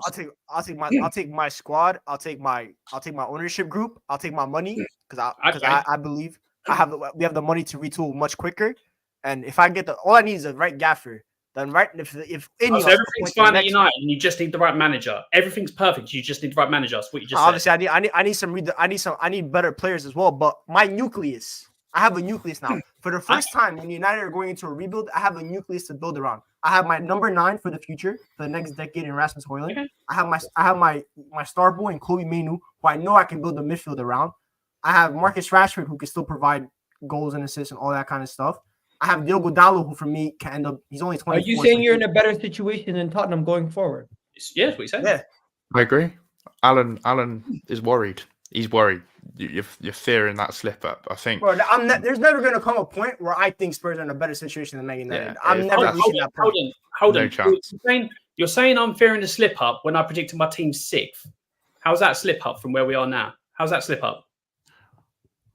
I'll take my squad. I'll take my ownership group. I'll take my money because I believe we have the money to retool much quicker. And if I get all I need is a right gaffer. Then if any so everything's fine at United and you just need the right manager. Everything's perfect. You just need the right manager. That's what you just obviously said. I need better players as well. But my nucleus, I have a nucleus now. For the first time when United are going into a rebuild, I have a nucleus to build around. I have my number 9 for the future, for the next decade in Rasmus Højlund. Okay. I have my star boy in Kobbie Mainoo, who I know I can build a midfield around. I have Marcus Rashford, who can still provide goals and assists and all that kind of stuff. I have Diogo Dalot, who for me can end up. He's only 24. Are you saying you're in a better situation than Tottenham going forward? Yeah, that's what you said. Yeah, I agree. Alan is worried. He's worried. You're fearing that slip up. I think. Bro, there's never going to come a point where I think Spurs are in a better situation than Man United. Yeah, I'm never reaching that point. Hold on. No chance. You're saying I'm fearing the slip up when I predicted my team 6th. How's that slip up from where we are now? How's that slip up?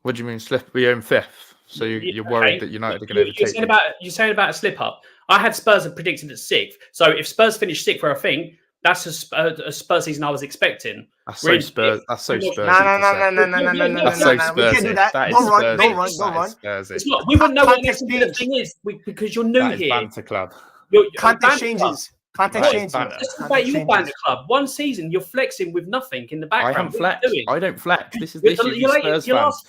What do you mean slip? We own 5th. So you're worried that United are going to overtake you. You're saying about a slip up. I had Spurs predicted at 6th. So if Spurs finish 6th, where I think that's a Spurs season I was expecting. That's so Spurs. That's so Spurs. No. That's so Spurs. We can't do that. Don't run. It's not. We wouldn't know what the thing is because you're new here. Banter club. Context changes. Context changes. Just about your banter club. One season, you're flexing with nothing in the background. I haven't flexed. I don't flex. This is the issue with Spurs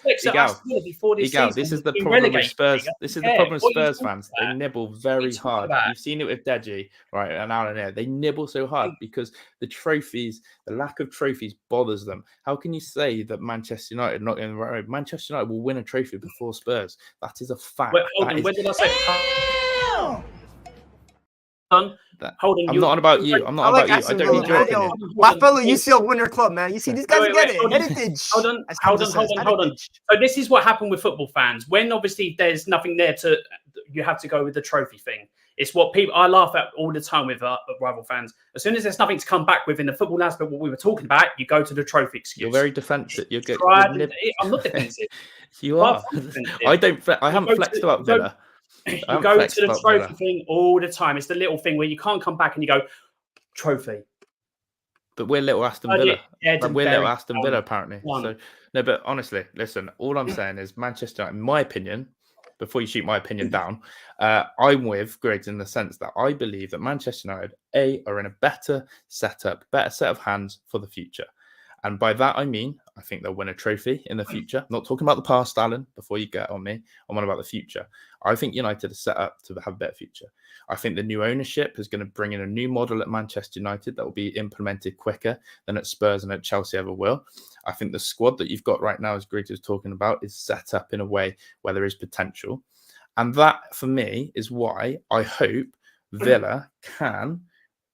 fans. This is the problem with Spurs. This is the problem with Spurs fans. They nibble very hard. You've seen it with Deji, right, and Alan here. They nibble so hard because the lack of trophies bothers them. How can you say that Manchester United not in the right road? Manchester United will win a trophy before Spurs. That is a fact. When did I say? Hold on, I'm not on about you. I'm not about you. I don't need your opinion. My fellow UCL winner club, man. You see, these guys get it. Heritage. Hold on. So this is what happened with football fans. When obviously there's nothing there you have to go with the trophy thing. It's what I laugh at all the time with rival fans. As soon as there's nothing to come back with in the football aspect, what we were talking about, you go to the trophy excuse. You're very defensive. I'm not defensive. You are. I haven't flexed about Villa. You go to the trophy thing all the time. It's the little thing where you can't come back and you go, trophy. But we're little Aston Villa. We're little Aston Villa, apparently. So, no, but honestly, listen, all I'm saying is Manchester United, in my opinion, before you shoot my opinion down, I'm with Griggs in the sense that I believe that Manchester United, are in a better setup, better set of hands for the future. And by that, I mean, I think they'll win a trophy in the future. I'm not talking about the past, Alan, before you get on me. I'm on about the future. I think United are set up to have a better future. I think the new ownership is going to bring in a new model at Manchester United that will be implemented quicker than at Spurs and at Chelsea ever will. I think the squad that you've got right now, as Greg was talking about, is set up in a way where there is potential. And that, for me, is why I hope Villa can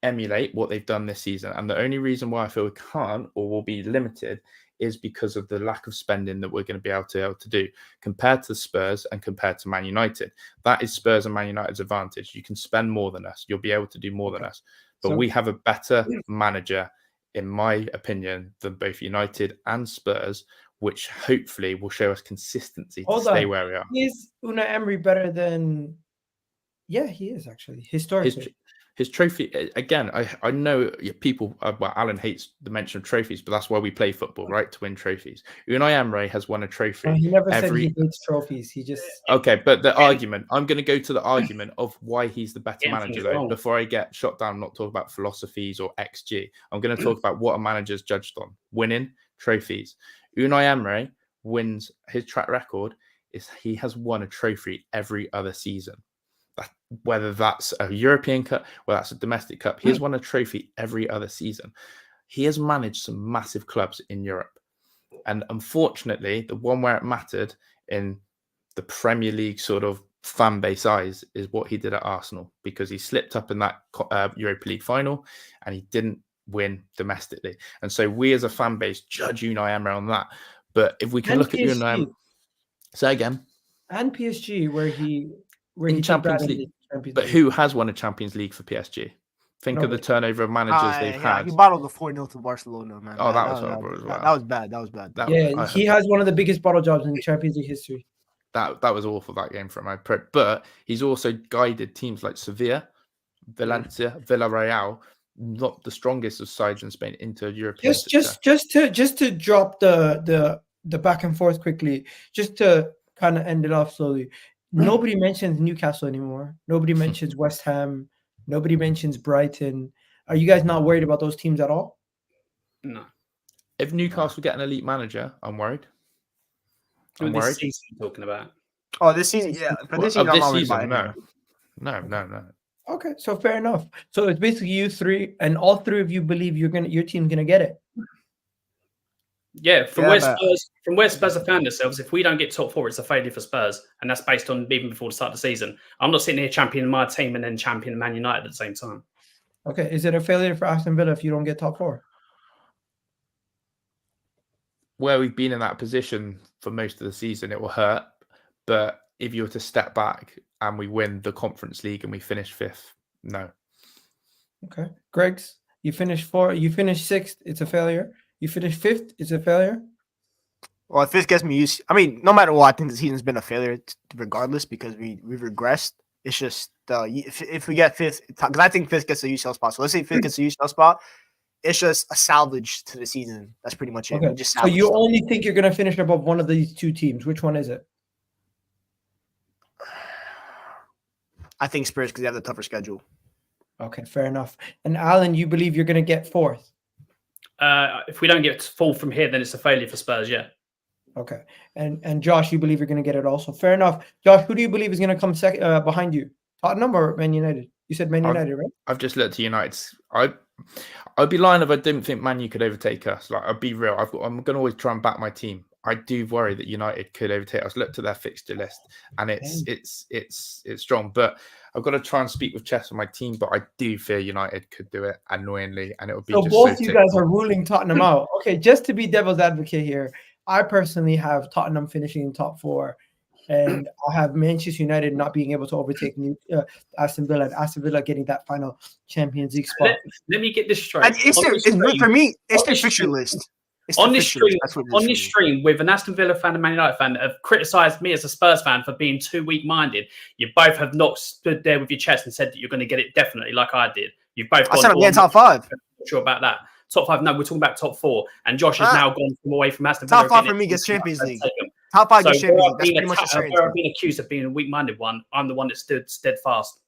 emulate what they've done this season. And the only reason why I feel we can't or will be limited is because of the lack of spending that we're going to be able to do compared to Spurs and compared to Man United. That is Spurs and Man United's advantage. You can spend more than us. You'll be able to do more than us. But we have a better manager, in my opinion, than both United and Spurs, which hopefully will show us consistency to stay where we are. Is Unai Emery better than... Yeah, he is actually, historically. His trophy, again, I know people, Alan hates the mention of trophies, but that's why we play football, right? To win trophies. Unai Emery has won a trophy. He never said he hates trophies. He just... Okay, but the argument, I'm going to go to the argument of why he's the better manager, though, before I get shot down, not talk about philosophies or XG. I'm going to talk about what a manager's judged on. Winning trophies. Unai Emery wins, his track record is he has won a trophy every other season. Whether that's a European Cup, whether that's a domestic cup, he has won a trophy every other season. He has managed some massive clubs in Europe. And unfortunately, the one where it mattered in the Premier League sort of fan base eyes is what he did at Arsenal, because he slipped up in that Europa League final and he didn't win domestically. And so we as a fan base judge Unai Emery on that. But if we can look at Unai Emery... Say again. And PSG, where he in Champions League, Champions But League. who has won a Champions League for PSG? Think of the Nobody. turnover of managers they've had. He bottled the 4-0 to Barcelona, man. Oh, that was horrible as well. That was bad. That was bad. Yeah, he has one of the biggest bottle jobs in Champions League history. That was awful, that game for him. But he's also guided teams like Sevilla, Valencia, Villarreal, not the strongest of sides in Spain, into European success. Just to drop the back and forth quickly, just to kind of end it off slowly. Nobody mentions Newcastle anymore. Nobody mentions West Ham. Nobody mentions Brighton. Are you guys not worried about those teams at all? No. If Newcastle get an elite manager, I'm worried. I'm worried. This season you're talking about? Oh, this season, yeah. For this season, I'm not worried about it. No. Okay, so fair enough. So it's basically you three, and all three of you believe your team's gonna get it. Yeah, from where Spurs have found themselves, if we don't get top four, it's a failure for Spurs, and that's based on even before the start of the season. I'm not sitting here championing my team and then championing Man United at the same time. Okay, is it a failure for Aston Villa if you don't get top four? Where we've been in that position for most of the season, it will hurt. But if you were to step back and we win the Conference League and we finish fifth, no. Okay, Greg's, you finished sixth, it's a failure. You finish fifth, it's a failure. Well, if fifth gets me used, I mean, no matter what, I think the season's been a failure regardless because we've regressed. It's just if we get fifth, because I think fifth gets a UCL spot. So let's say fifth gets a UCL spot. It's just a salvage to the season. That's pretty much it. Okay. So you only think you're going to finish above one of these two teams. Which one is it? I think Spurs because they have the tougher schedule. Okay, fair enough. And Alan, you believe you're going to get fourth? If we don't get fourth from here, then it's a failure for Spurs, yeah. Okay. And Josh, you believe you're going to get it also. Fair enough. Josh, who do you believe is going to come second behind you? Tottenham or Man United? You said Man United, right? I've just looked at United's. I'd be lying if I didn't think Man U could overtake us. Like, I'll be real. I'm going to always try and back my team. I do worry that United could overtake us. Looked at their fixture list, and it's strong. But I've got to try and speak with chess on my team. But I do fear United could do it annoyingly, and it would be. So both you guys are ruling Tottenham out. Okay, just to be devil's advocate here, I personally have Tottenham finishing in top four, and I have Manchester United not being able to overtake Aston Villa, and Aston Villa getting that final Champions League spot. Let me get this straight. For me, it's the fixture list. On this stream, with an Aston Villa fan and Man United fan that have criticised me as a Spurs fan for being too weak-minded, you both have not stood there with your chest and said that you're going to get it definitely, like I did. You've both gone. I said I'm getting top five. I'm not sure about that. Top five? No, we're talking about top four. And Josh has now gone away from Aston Villa. Top five for me gets Champions League. Top five gets Champions League. That's pretty much a where I've been accused of being a weak-minded one, I'm the one that stood steadfast.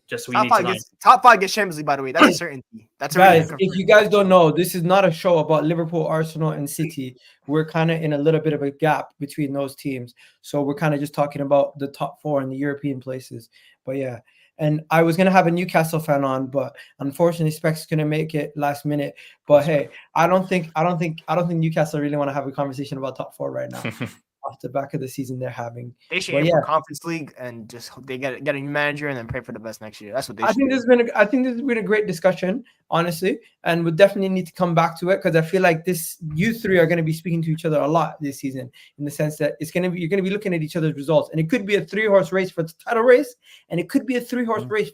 Just so we need to know. Top five gets Champions League, by the way. That's a certainty. That's guys. If you guys don't know, this is not a show about Liverpool, Arsenal, and City. We're kind of in a little bit of a gap between those teams, so we're kind of just talking about the top four in the European places. But yeah, and I was gonna have a Newcastle fan on, but unfortunately, Specs gonna make it last minute. But hey, I don't think Newcastle really want to have a conversation about top four right now. Off the back of the season they're having. They should aim for Conference League and just they get a new manager and then pray for the best next year. That's what they should do. I think this has been a great discussion, honestly, and we definitely need to come back to it because I feel like you three are going to be speaking to each other a lot this season in the sense that you're going to be looking at each other's results, and it could be a 3-horse race for the title race, and it could be a 3-horse race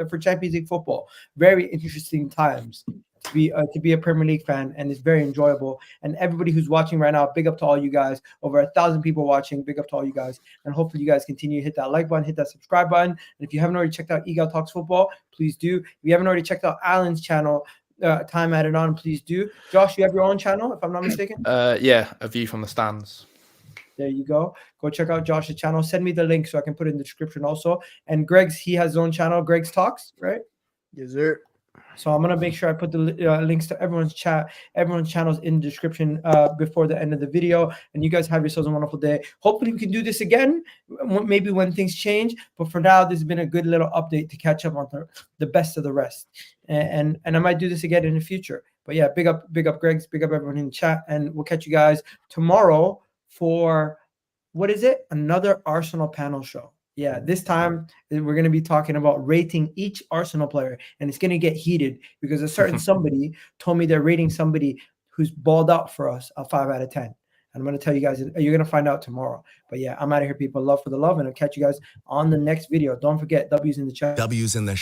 for Champions League football. Very interesting times to be a Premier League fan, and it's very enjoyable. And everybody who's watching right now, big up to all you guys. Over 1,000 people watching, big up to all you guys. And hopefully you guys continue to hit that like button, hit that subscribe button. And if you haven't already checked out Egal Talks Football, please do. If you haven't already checked out Alan's channel, Time Added On, please do. Josh, you have your own channel, if I'm not mistaken? Yeah, A View from the Stands. There you go. Go check out Josh's channel. Send me the link so I can put it in the description also. And Greg's, he has his own channel, Greg's Talks, right? Yes, sir. So I'm gonna make sure I put the links to everyone's channels in the description before the end of the video. And you guys have yourselves a wonderful day. Hopefully we can do this again, maybe when things change. But for now, this has been a good little update to catch up on the best of the rest. And I might do this again in the future. But yeah, big up Greg's, big up everyone in the chat, and we'll catch you guys tomorrow for what is it? Another Arsenal panel show. Yeah, this time we're going to be talking about rating each Arsenal player, and it's going to get heated because a certain somebody told me they're rating somebody who's balled out for us a 5 out of 10. I'm going to tell you guys, you're going to find out tomorrow. But yeah, I'm out of here, people. Love for the love, and I'll catch you guys on the next video. Don't forget, W's in the chat. W's in the